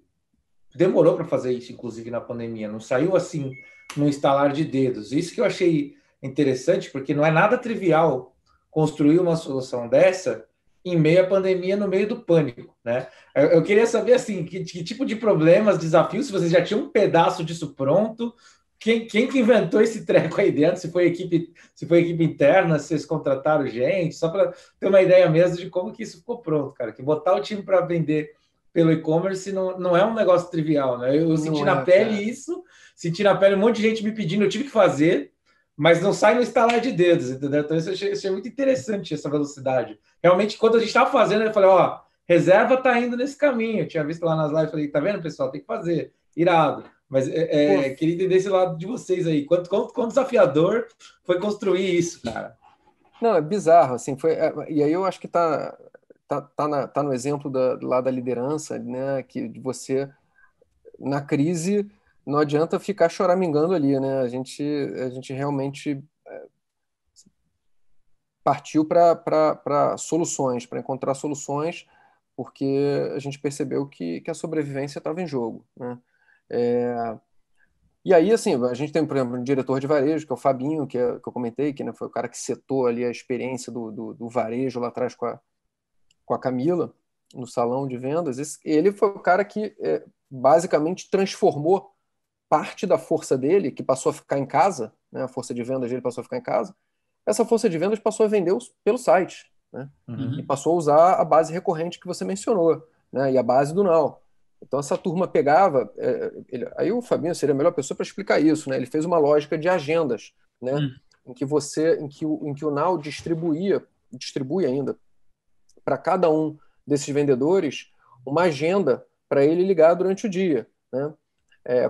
demorou para fazer isso, inclusive na pandemia, não saiu assim num estalar de dedos. Isso que eu achei interessante, porque não é nada trivial construir uma solução dessa em meio à pandemia, no meio do pânico, né? Eu queria saber assim, que tipo de problemas, desafios, se vocês já tinham um pedaço disso pronto, quem que inventou esse treco aí dentro? Se foi equipe interna, se vocês contrataram gente, só para ter uma ideia mesmo de como que isso ficou pronto, cara. Que botar o time para vender pelo e-commerce não é um negócio trivial, né? Eu senti Não na é, pele cara. isso, senti na pele um monte de gente me pedindo, eu tive que fazer, mas não sai no estalar de dedos, entendeu? Então isso eu achei muito interessante, essa velocidade. Realmente, quando a gente estava fazendo, eu falei, ó, reserva tá indo nesse caminho. Eu tinha visto lá nas lives, falei, tá vendo, pessoal? Tem que fazer. Irado. Mas Pô, queria entender esse lado de vocês aí. Quão desafiador foi construir isso, cara? não, é bizarro, assim, e aí eu acho que tá no exemplo lá da liderança, né, que de você, na crise, não adianta ficar choramingando ali, né, a gente realmente partiu para soluções, para encontrar soluções, porque a gente percebeu que a sobrevivência estava em jogo, né. E aí, assim, a gente tem, por exemplo, um diretor de varejo, que é o Fabinho, que eu comentei, que né, foi o cara que setou ali a experiência do varejo lá atrás com a Camila, no salão de vendas. Ele foi o cara que basicamente transformou parte da força dele, que passou a ficar em casa, né, a força de vendas dele passou a ficar em casa, essa força de vendas passou a vender pelo site, né, e Uhum. passou a usar a base recorrente que você mencionou, né, e a base do Now. Então essa turma pegava, aí o Fabinho seria a melhor pessoa para explicar isso, né? Ele fez uma lógica de agendas, né? Hum. Em que o Now distribui ainda para cada um desses vendedores uma agenda para ele ligar durante o dia, né?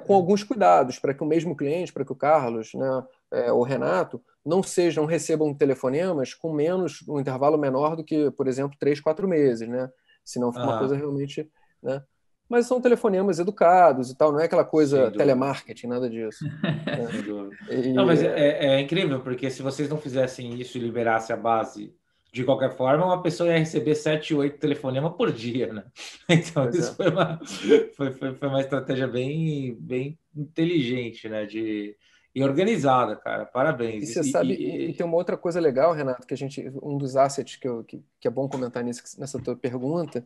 Com alguns cuidados para que o mesmo cliente, para que o Carlos, né, o Renato, não recebam telefonemas com um intervalo menor do que, por exemplo, 3, 4 meses, né? Senão fica uma coisa Ah, realmente, né? Mas são telefonemas educados e tal, não é aquela sem coisa dúvida. telemarketing, nada disso, né? Sem dúvida. Não, E, mas é incrível, porque se vocês não fizessem isso e liberassem a base de qualquer forma, uma pessoa ia receber 7, 8 telefonemas por dia, né? Então, pois isso é. foi uma estratégia bem inteligente, né? E organizada, cara. E Parabéns. você sabe, e tem uma outra coisa legal, Renato, um dos assets que é bom comentar nessa tua pergunta,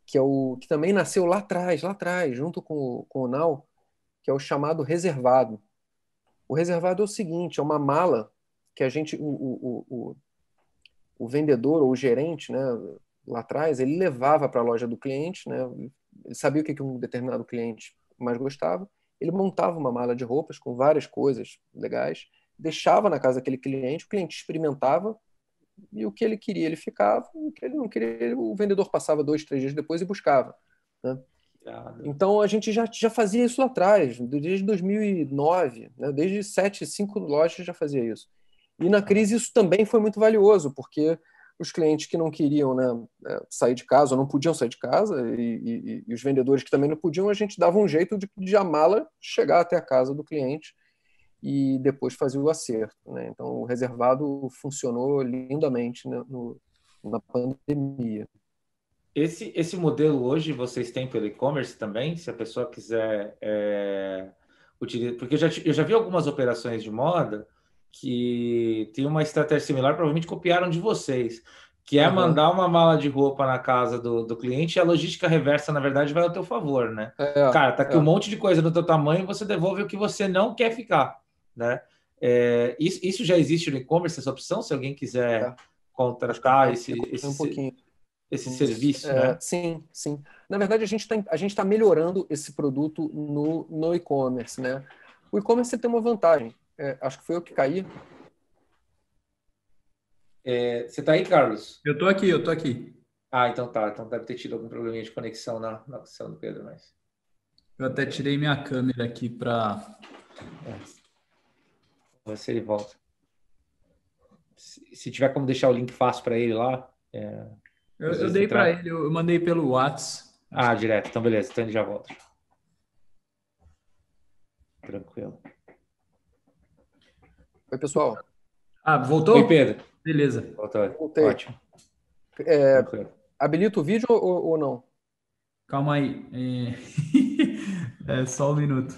que também nasceu lá atrás, junto com o Now, que é o chamado reservado. O reservado é o seguinte, é uma mala que o vendedor ou o gerente, né, lá atrás, ele levava para a loja do cliente, né, ele sabia o que um determinado cliente mais gostava, ele montava uma mala de roupas com várias coisas legais, deixava na casa daquele cliente, o cliente experimentava, e o que ele queria ele ficava, e o que ele não queria, o vendedor passava 2, 3 dias depois e buscava, né? Então a gente já fazia isso lá atrás, desde 2009, né? Desde 5 lojas já fazia isso. E na crise isso também foi muito valioso, porque os clientes que não queriam, né, sair de casa, ou não podiam sair de casa, e os vendedores que também não podiam, a gente dava um jeito de a mala chegar até a casa do cliente e depois fazia o acerto, né? Então o reservado funcionou lindamente, né, na pandemia. Esse modelo hoje vocês têm pelo e-commerce também? Se a pessoa quiser utilizar... Porque eu já vi algumas operações de moda que tem uma estratégia similar, provavelmente copiaram de vocês, que é mandar uma mala de roupa na casa do cliente e a logística reversa, na verdade, vai ao teu favor, né? Cara, tá aqui um monte de coisa do teu tamanho, você devolve o que você não quer ficar, né? Isso já existe no e-commerce, essa opção, se alguém quiser contratar esse serviço, né? Sim, sim. Na verdade, a gente tá melhorando esse produto no e-commerce, né? O e-commerce tem uma vantagem. Acho que foi eu que caí. Você tá aí, Carlos? Eu tô aqui. Ah, então tá. Então deve ter tido algum probleminha de conexão na opção do Pedro, mas... Eu até tirei minha câmera aqui para... Vamos ver se ele volta. Se tiver como deixar o link fácil para ele lá... Eu dei para ele, eu mandei pelo WhatsApp. Direto. Então, beleza. Então ele já volta. Tranquilo. Oi, pessoal. Voltou? Oi, Pedro. Beleza. Voltei. Ótimo. Habilita o vídeo ou não? Calma aí. Só um minuto.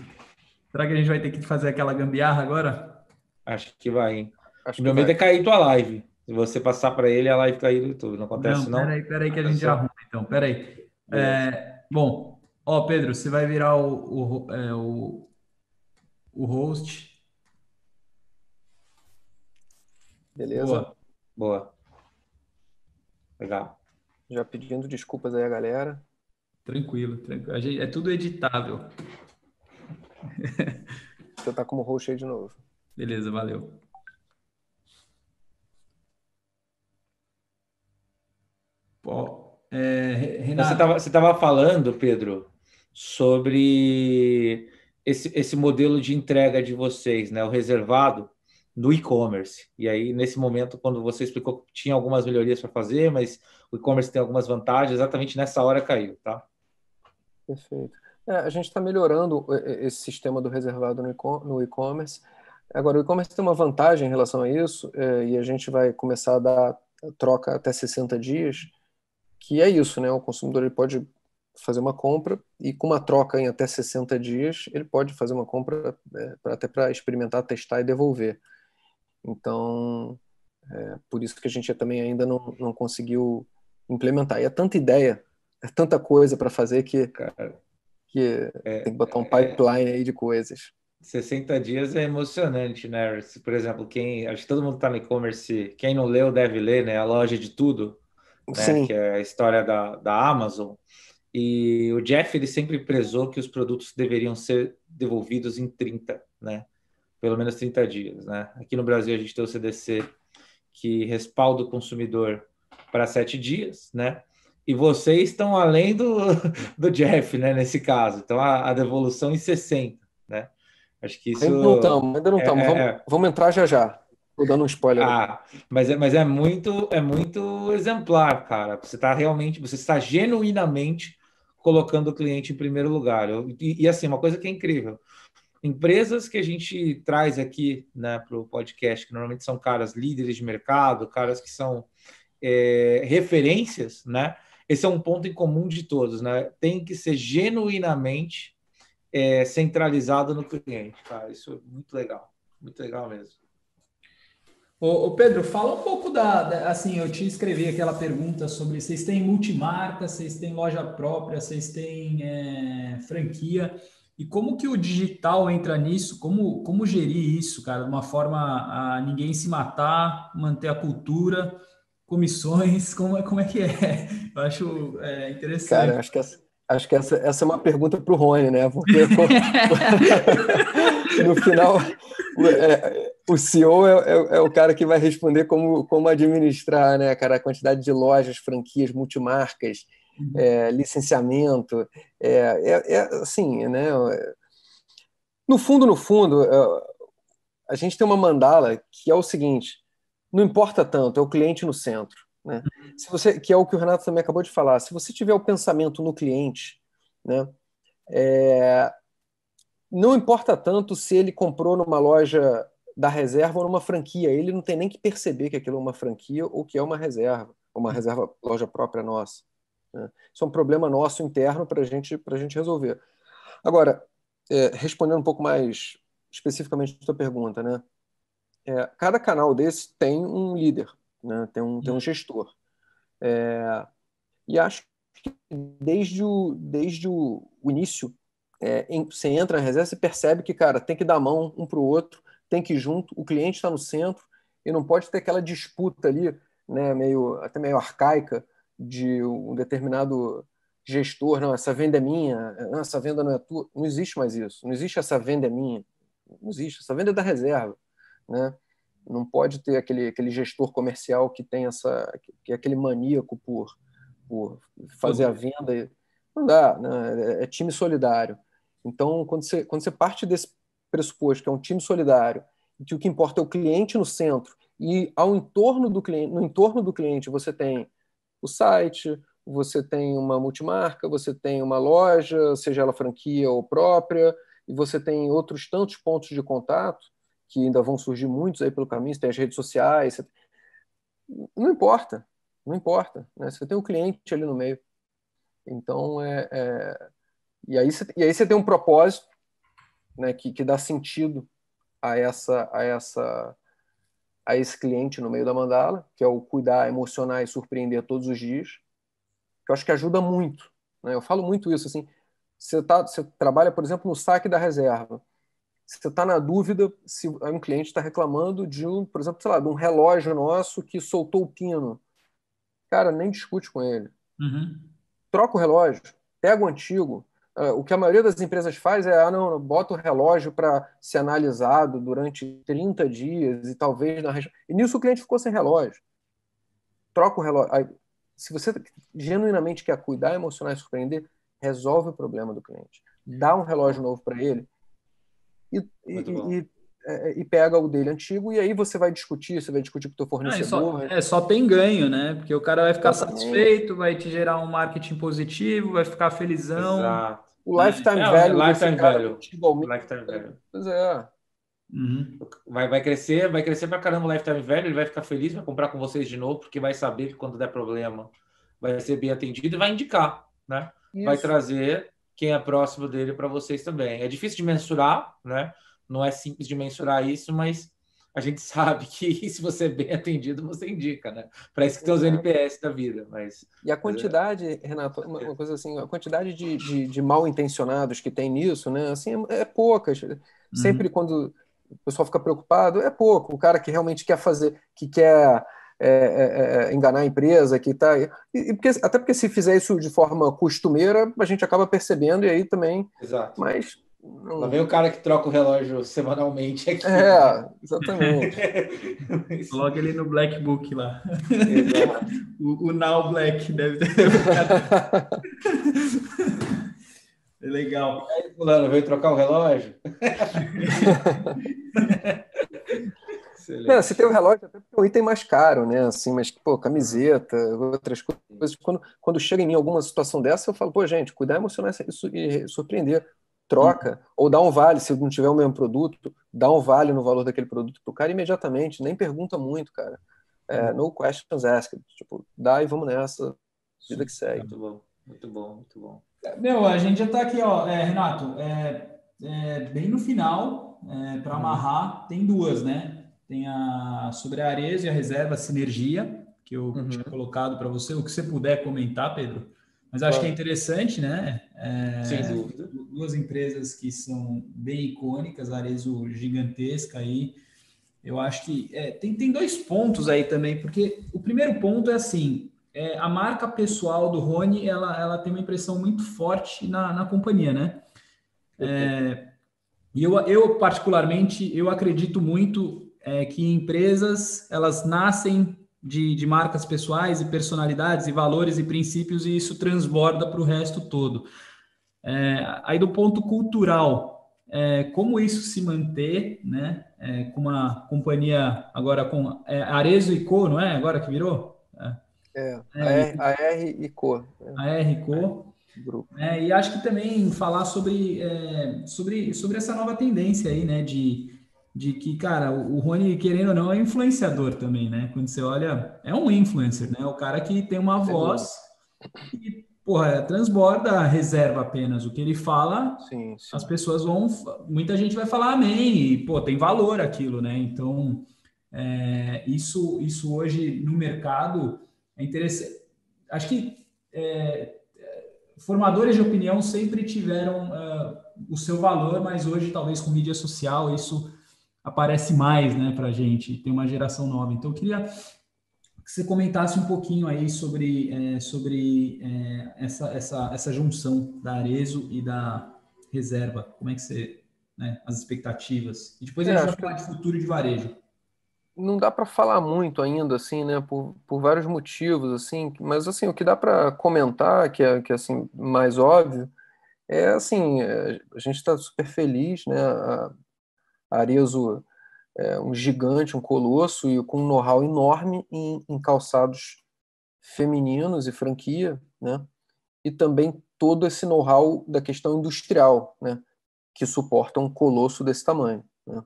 Será que a gente vai ter que fazer aquela gambiarra agora? Acho que vai, hein? Meu medo é cair tua live. Se você passar para ele, a live cair do YouTube. Não acontece, não? Peraí que a gente arruma, então. Peraí. Bom, Pedro, você vai virar o host. Beleza. Boa. Legal. Já pedindo desculpas aí a galera. Tranquilo. É tudo editável. Você tá como host aí de novo. Beleza, valeu. Renato. Você estava falando, Pedro, sobre esse modelo de entrega de vocês, né? O reservado no e-commerce. E aí, nesse momento, quando você explicou que tinha algumas melhorias para fazer, mas o e-commerce tem algumas vantagens, exatamente nessa hora caiu, tá? Perfeito. A gente está melhorando esse sistema do reservado no e-commerce. Agora, o e-commerce tem uma vantagem em relação a isso, e a gente vai começar a dar troca até 60 dias, que é isso, né? O consumidor ele pode fazer uma compra e com uma troca em até 60 dias, ele pode fazer uma compra até para experimentar, testar e devolver. Então, por isso que a gente também ainda não conseguiu implementar. E é tanta ideia, é tanta coisa para fazer que tem que botar um pipeline aí de coisas. 60 dias é emocionante, né? Por exemplo, acho que todo mundo está no e-commerce, quem não leu deve ler, né? A loja de tudo, né? Que é a história da Amazon. E o Jeff, ele sempre prezou que os produtos deveriam ser devolvidos em 30, né? Pelo menos 30 dias, né? Aqui no Brasil a gente tem o CDC que respalda o consumidor para 7 dias, né? E vocês estão além do Jeff, né? Nesse caso. Então, a devolução em 60, né? Acho que isso... Ainda não estamos. Vamos entrar já. Estou dando um spoiler. Mas é muito exemplar, cara. Você está genuinamente colocando o cliente em primeiro lugar. E assim, uma coisa que é incrível. Empresas que a gente traz aqui, né, para o podcast, que normalmente são caras líderes de mercado, caras que são referências, né? Esse é um ponto em comum de todos, né? Tem que ser genuinamente centralizado no cliente, cara. Isso é muito legal mesmo. Ô Pedro, fala um pouco assim, eu te escrevi aquela pergunta sobre vocês têm multimarca, vocês têm loja própria, vocês têm franquia, e como que o digital entra nisso, como gerir isso, cara, de uma forma a ninguém se matar, manter a cultura, comissões, como é que é? Eu acho interessante. Cara, Acho que essa é uma pergunta para o Rony, né? Porque no final o CEO é o cara que vai responder como administrar, né, cara, a quantidade de lojas, franquias, multimarcas, licenciamento, assim, né? No fundo, a gente tem uma mandala que é o seguinte: não importa tanto, é o cliente no centro, né? Se você, que é o que o Renato também acabou de falar, se você tiver o pensamento no cliente, né, não importa tanto se ele comprou numa loja da reserva ou numa franquia, ele não tem nem que perceber que aquilo é uma franquia ou que é uma reserva, loja própria nossa, né? Isso é um problema nosso interno para a gente resolver. Agora, respondendo um pouco mais especificamente a sua pergunta, né? Cada canal desse tem um líder, né? Tem um gestor. E acho que desde o início, você entra na reserva, você percebe que, cara, tem que dar a mão um para o outro, tem que ir junto, o cliente está no centro e não pode ter aquela disputa ali, né, até meio arcaica, de um determinado gestor, não, essa venda é minha, não, essa venda não é tua. Não existe mais isso, não existe essa venda é minha, não existe, essa venda é da reserva, né? Não pode ter aquele gestor comercial que tem que é aquele maníaco por fazer a venda. Não dá, né? É time solidário. Então, quando você parte desse pressuposto que é um time solidário, e que o que importa é o cliente no centro, e ao entorno do cliente, no entorno do cliente você tem o site, você tem uma multimarca, você tem uma loja, seja ela franquia ou própria, e você tem outros tantos pontos de contato, que ainda vão surgir muitos aí pelo caminho, você tem as redes sociais, não importa, não importa, né? Você tem o cliente ali no meio. Então, e aí você tem um propósito, né, que dá sentido a esse cliente no meio da mandala, que é o cuidar, emocionar e surpreender todos os dias, que eu acho que ajuda muito, né? Eu falo muito isso, assim, você trabalha, por exemplo, no saque da reserva. Você está na dúvida se um cliente está reclamando por exemplo, sei lá, de um relógio nosso que soltou o pino. Cara, nem discute com ele. Troca o relógio, pega o antigo. O que a maioria das empresas faz não, bota o relógio para ser analisado durante 30 dias e talvez E nisso o cliente ficou sem relógio. Troca o relógio. Aí, se você genuinamente quer cuidar, emocionar e surpreender, resolve o problema do cliente. Dá um relógio novo para ele e pega o dele antigo, e aí você vai discutir com o teu fornecedor. Só tem ganho, né? Porque o cara vai ficar satisfeito, vai te gerar um marketing positivo, vai ficar felizão. Exato. O lifetime value lifetime value. Lifetime value. Pois é. Vai crescer pra caramba o lifetime value, ele vai ficar feliz, vai comprar com vocês de novo, porque vai saber que quando der problema vai ser bem atendido e vai indicar, né? Isso. Vai trazer quem é próximo dele para vocês também. É difícil de mensurar, né? Não é simples de mensurar isso, mas a gente sabe que se você é bem atendido, você indica, né? Para isso que tem os NPS da vida. E a quantidade, Renato, uma coisa assim, a quantidade de mal intencionados que tem nisso, né? Assim, é pouca. Sempre quando o pessoal fica preocupado, é pouco. O cara que realmente quer fazer, que quer enganar a empresa, que tá. Até porque se fizer isso de forma costumeira, a gente acaba percebendo, e aí também. Exato. Mas. Lá vem o cara que troca o relógio semanalmente aqui. Exatamente. Coloca ele no Black Book lá. Exato. o Now Black deve ter. Legal. E aí, fulano, veio trocar o relógio? Não, se tem o relógio, até porque é um item mais caro, né? Assim, mas, pô, camiseta, outras coisas. Quando chega em mim alguma situação dessa, eu falo, pô, gente, cuidar, emocionar e surpreender. Troca, ou dá um vale, se não tiver o mesmo produto, dá um vale no valor daquele produto pro cara imediatamente, nem pergunta muito, cara. No questions asked. Tipo, dá e vamos nessa, vida que segue. Muito bom, muito bom, muito bom. A gente já tá aqui, ó, Renato, bem no final, para amarrar, tem duas, né? Tem sobre a Ares e a reserva Sinergia, que eu tinha colocado para você, o que você puder comentar, Pedro. Mas acho que é interessante, né? Sem dúvida. Duas empresas que são bem icônicas, a Arezzo gigantesca aí. Eu acho que tem dois pontos aí também, porque o primeiro ponto é assim, a marca pessoal do Rony, ela tem uma impressão muito forte na companhia, né? E eu particularmente, eu acredito muito que empresas, elas nascem de marcas pessoais e personalidades e valores e princípios, e isso transborda para o resto todo. Aí do ponto cultural, como isso se manter, né? Com uma companhia agora com Arezzo & Co, não é? Agora que virou? A R e Co. A R & Co. Grupo. E acho que também falar sobre essa nova tendência aí, né? De que, cara, o Rony, querendo ou não, é influenciador também, né? Quando você olha, é um influencer, né? O cara que tem uma voz e, porra, transborda a reserva apenas. O que ele fala, sim. as pessoas vão... Muita gente vai falar amém e, pô, tem valor aquilo, né? Então, isso hoje no mercado é interessante. Acho que formadores de opinião sempre tiveram o seu valor, mas hoje, talvez com mídia social, isso aparece mais, né, para a gente. Tem uma geração nova. Então, eu queria que você comentasse um pouquinho aí sobre essa junção da Arezzo e da Reserva. Como é que você... né, as expectativas. E depois a gente vai falar de futuro de varejo. Não dá para falar muito ainda, assim, né, por vários motivos, assim, mas, assim, o que dá para comentar, que é assim, mais óbvio, assim, a gente está super feliz, né, a Arezzo é um gigante, um colosso, e com um know-how enorme em calçados femininos e franquia, né, e também todo esse know-how da questão industrial, né, que suporta um colosso desse tamanho, né.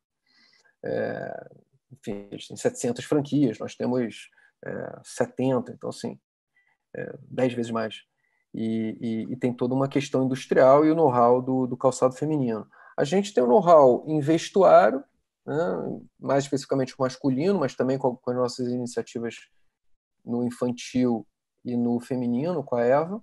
Enfim, a gente tem 700 franquias, nós temos 70, então, assim, 10 vezes mais. E tem toda uma questão industrial e o know-how do calçado feminino. A gente tem o know-how em vestuário, né, mais especificamente o masculino, mas também com as nossas iniciativas no infantil e no feminino, com a Eva.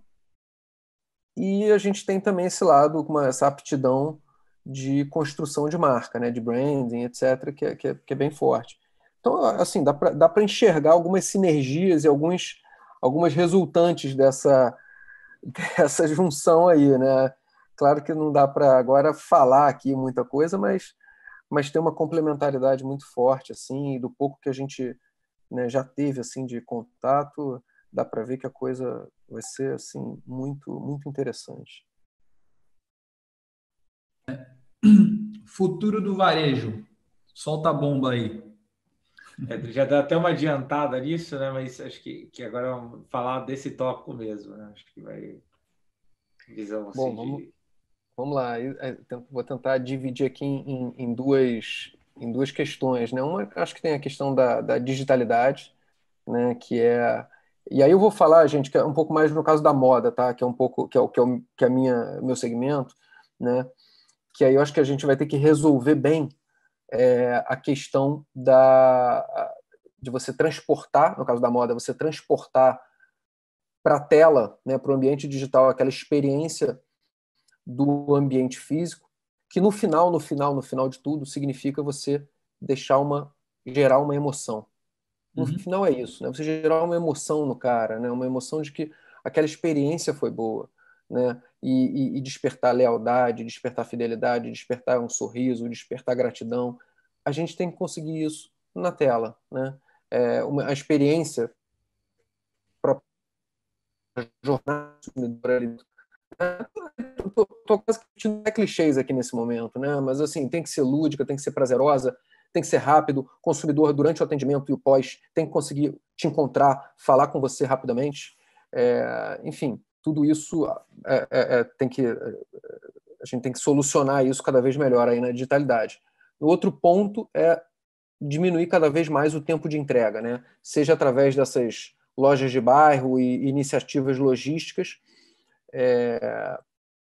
E a gente tem também esse lado, essa aptidão de construção de marca, né, de branding, etc., que é bem forte. Então, assim, dá para enxergar algumas sinergias e algumas resultantes dessa junção aí, né? Claro que não dá para agora falar aqui muita coisa, mas tem uma complementaridade muito forte, assim, e do pouco que a gente, né, já teve, assim, de contato, dá para ver que a coisa vai ser, assim, muito, muito interessante. Futuro do varejo. Solta a bomba aí. Já dá até uma adiantada nisso, né? Mas acho que agora vamos falar desse tópico mesmo, né? Acho que vai visão assim. Bom, vamos lá. Vou tentar dividir aqui em duas questões, né? Uma, acho que tem a questão da digitalidade, né? E aí eu vou falar, gente, que é um pouco mais no caso da moda, tá? Que é um pouco que é meu segmento, né? Que aí eu acho que a gente vai ter que resolver bem a questão de você transportar, no caso da moda, você transportar para a tela, né, para o ambiente digital, aquela experiência do ambiente físico, que no final de tudo, significa você gerar uma emoção. No final é isso, né? Você gerar uma emoção no cara, né? Uma emoção de que aquela experiência foi boa, né? E despertar lealdade, despertar fidelidade, despertar um sorriso, despertar gratidão. A gente tem que conseguir isso na tela, né? A experiência para a jornada consumidora. Tô quase que clichês aqui nesse momento, né? Mas assim, tem que ser lúdica, tem que ser prazerosa, tem que ser rápido. O consumidor, durante o atendimento e o pós, tem que conseguir te encontrar, falar com você rapidamente. Enfim, tudo isso a gente tem que solucionar isso cada vez melhor aí na digitalidade. O outro ponto é diminuir cada vez mais o tempo de entrega, né? Seja através dessas lojas de bairro e iniciativas logísticas,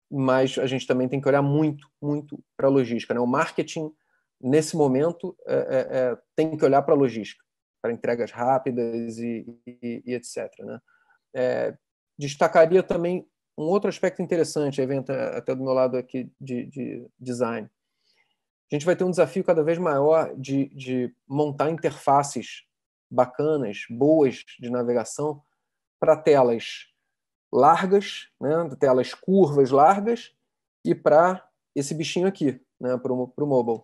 mas a gente também tem que olhar muito, muito para a logística, né? O marketing, nesse momento, tem que olhar para a logística, para entregas rápidas e etc., né? Destacaria também um outro aspecto interessante, até do meu lado aqui de design. A gente vai ter um desafio cada vez maior de montar interfaces bacanas, boas de navegação, para telas largas, né, telas curvas largas, e para esse bichinho aqui, né, para o mobile.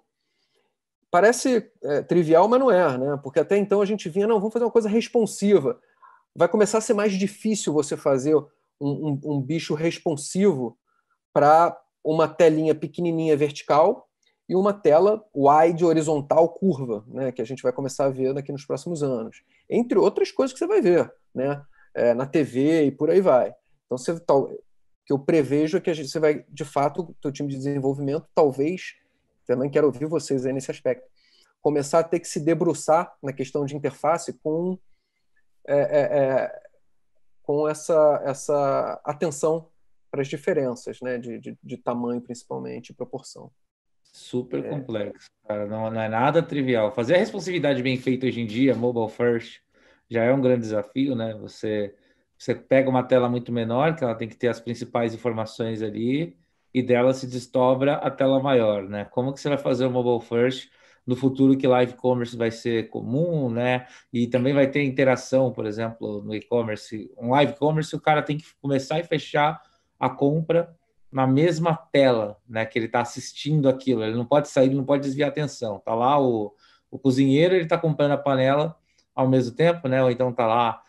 Parece trivial, mas não é, né? Porque até então a gente vinha, não, vamos fazer uma coisa responsiva. Vai começar a ser mais difícil você fazer um bicho responsivo para uma telinha pequenininha vertical e uma tela wide horizontal curva, né? Que a gente vai começar a ver daqui nos próximos anos. Entre outras coisas que você vai ver, né? Na TV e por aí vai. Então, que eu prevejo é que você vai, de fato, o teu time de desenvolvimento, talvez, também quero ouvir vocês aí nesse aspecto, começar a ter que se debruçar na questão de interface com essa atenção para as diferenças, né, de tamanho, principalmente, e proporção. Super complexo, cara. Não é nada trivial. Fazer a responsividade bem feita hoje em dia, mobile first, já é um grande desafio, né? Você pega uma tela muito menor, que ela tem que ter as principais informações ali, e dela se desdobra a tela maior, né? Como que você vai fazer o mobile first no futuro que live commerce vai ser comum, né? E também vai ter interação, por exemplo, no e-commerce. Um live commerce, o cara tem que começar e fechar a compra na mesma tela, né, que ele está assistindo aquilo. Ele não pode sair, ele não pode desviar a atenção. Tá lá o cozinheiro, ele está comprando a panela ao mesmo tempo, né? Ou então tá lá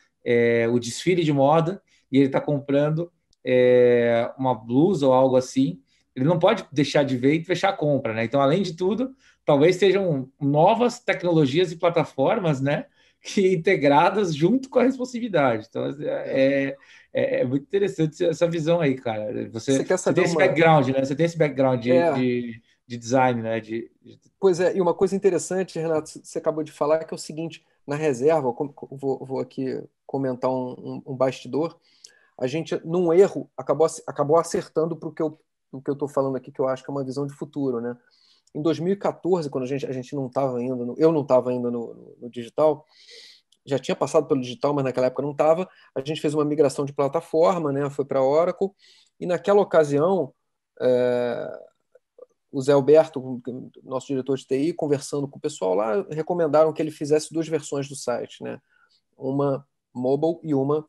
o desfile de moda e ele está comprando uma blusa ou algo assim. Ele não pode deixar de ver e fechar a compra, né? Então, além de tudo, talvez sejam novas tecnologias e plataformas, né, que integradas junto com a responsividade. Então, é muito interessante essa visão aí, cara. Você tem esse background, né? Você tem esse background de design, né? Pois é, e uma coisa interessante, Renato, você acabou de falar, que é o seguinte, na reserva, vou aqui comentar um bastidor, a gente, num erro, acabou acertando para o que eu estou falando aqui, que eu acho que é uma visão de futuro, né? Em 2014, quando a gente não estava ainda, eu não estava ainda no digital, já tinha passado pelo digital, mas naquela época não estava, a gente fez uma migração de plataforma, né? Foi para a Oracle, e naquela ocasião, o Zé Alberto, nosso diretor de TI, conversando com o pessoal lá, recomendaram que ele fizesse 2 versões do site, né? Uma mobile e uma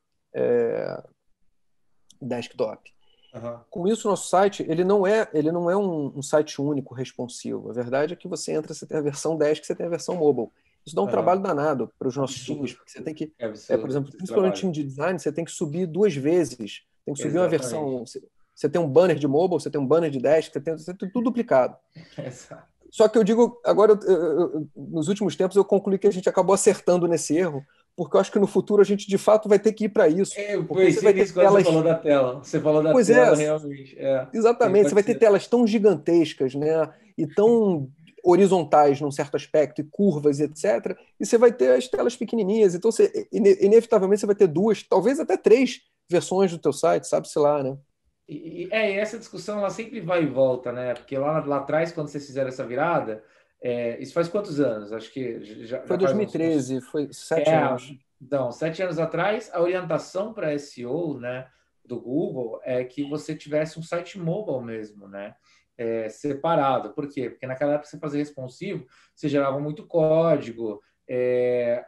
desktop. Uhum. Com isso, o nosso site ele não é um site único, responsivo. A verdade é que você entra, você tem a versão desk, você tem a versão mobile. Isso dá um trabalho danado para os nossos times, porque você tem que, por exemplo, principalmente time de design, você tem que subir 2 vezes. Tem que subir uma versão. Você tem um banner de mobile, você tem um banner de desk, você tem tudo duplicado. Exato. Só que eu digo, agora, nos últimos tempos, eu concluí que a gente acabou acertando nesse erro, porque eu acho que no futuro a gente, de fato, vai ter que ir para isso. Você vai ter telas... Você falou da tela. Você falou da tela, realmente. Exatamente. Você vai ter telas tão gigantescas, né? E tão horizontais num certo aspecto, e curvas, etc. E você vai ter as telas pequenininhas. Então, inevitavelmente, você vai ter 2, talvez até 3 versões do teu site, sabe-se lá, né? E essa discussão ela sempre vai e volta, né? Porque lá atrás, quando vocês fizeram essa virada, isso faz quantos anos? Acho que foi 2013, foi 7 anos. Então, 7 anos atrás, a orientação para SEO, né, do Google é que você tivesse um site mobile mesmo, né? Separado. Por quê? Porque naquela época você fazia responsivo, você gerava muito código,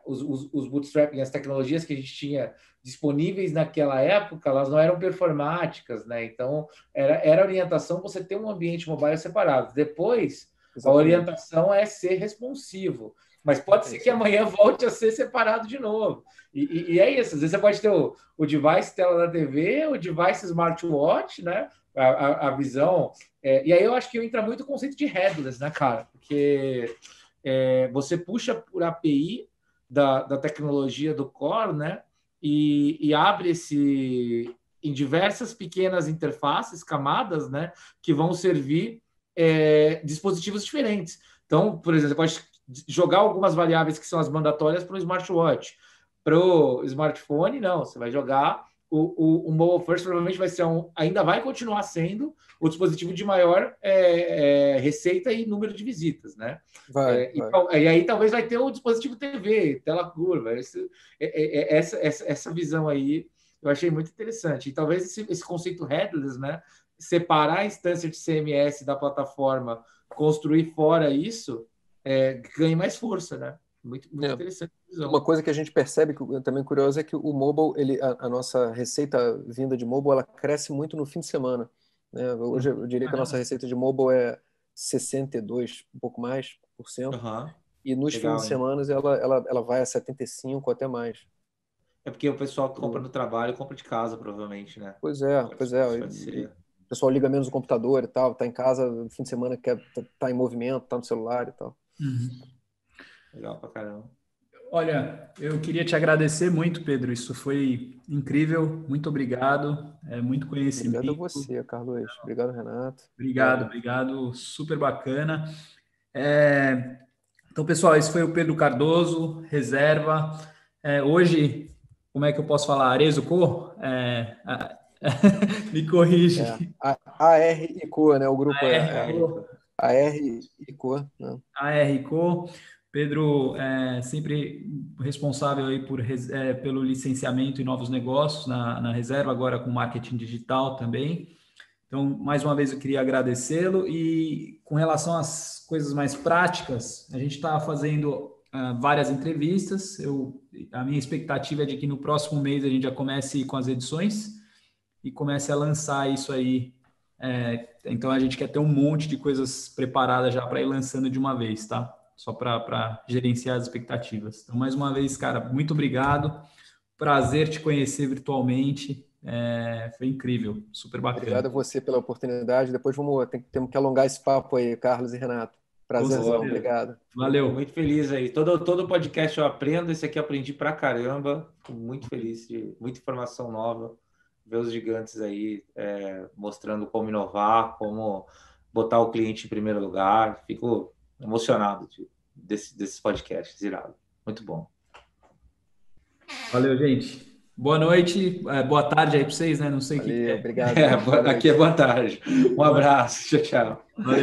os bootstrapping, as tecnologias que a gente tinha disponíveis naquela época, elas não eram performáticas, né? Então, era orientação você ter um ambiente mobile separado. Depois, a orientação é ser responsivo. Mas pode ser que amanhã volte a ser separado de novo. E é isso. Às vezes você pode ter o device tela da TV, o device smartwatch, né? A visão. E aí eu acho que entra muito o conceito de headless, né, cara? Porque você puxa por API da tecnologia do core, né? E abre em diversas pequenas interfaces, camadas, né? Que vão servir dispositivos diferentes. Então, por exemplo, você pode jogar algumas variáveis que são as mandatórias para o smartwatch. Para o smartphone, não. Você vai jogar o mobile first, provavelmente vai ser ainda vai continuar sendo o dispositivo de maior receita e número de visitas, né? E aí talvez vai ter o dispositivo TV, tela curva. Essa visão aí eu achei muito interessante. E talvez esse conceito headless, né? Separar a instância de CMS da plataforma, construir fora isso, ganhe mais força, né? Muito interessante. Uma coisa que a gente percebe, que também curioso, é que o mobile, a nossa receita vinda de mobile, ela cresce muito no fim de semana, né? Hoje eu diria que a nossa receita de mobile é 62, um pouco mais, por cento. E nos fins de semana ela vai a 75 até mais. É porque o pessoal que compra no trabalho compra de casa, provavelmente, né? Pois é. O pessoal liga menos o computador e tal, tá em casa no fim de semana, quer tá em movimento, tá no celular e tal. Legal pra caramba. Olha, eu queria te agradecer muito, Pedro. Isso foi incrível. Muito obrigado. Muito conhecimento. Obrigado a você, Carlos. Obrigado, Renato. Obrigado. Super bacana. Então, pessoal, esse foi o Pedro Cardoso, reserva. Hoje, como é que eu posso falar? Arezuco? Me corrige. ARICO, né? O grupo ARICO. Né? ARICO. Pedro é sempre responsável aí pelo licenciamento e novos negócios na reserva, agora com marketing digital também. Então, mais uma vez, eu queria agradecê-lo. E com relação às coisas mais práticas, a gente está fazendo várias entrevistas. A minha expectativa é de que no próximo mês a gente já comece com as edições e comece a lançar isso aí. Então, a gente quer ter um monte de coisas preparadas já para ir lançando de uma vez, tá? Só para gerenciar as expectativas. Então, mais uma vez, cara, muito obrigado. Prazer te conhecer virtualmente. Foi incrível, super bacana. Obrigado a você pela oportunidade. Depois temos que alongar esse papo aí, Carlos e Renato. Prazerzão, obrigado. Valeu. Fico muito feliz aí. Todo podcast eu aprendo, esse aqui eu aprendi pra caramba. Fico muito feliz de muita informação nova. Ver os gigantes aí mostrando como inovar, como botar o cliente em primeiro lugar. Fico emocionado desses podcasts, irado. Muito bom. Valeu, gente. Boa noite, boa tarde aí para vocês, né? Não sei o que é. Obrigado. Aqui é boa tarde. Um abraço. Tchau. Valeu.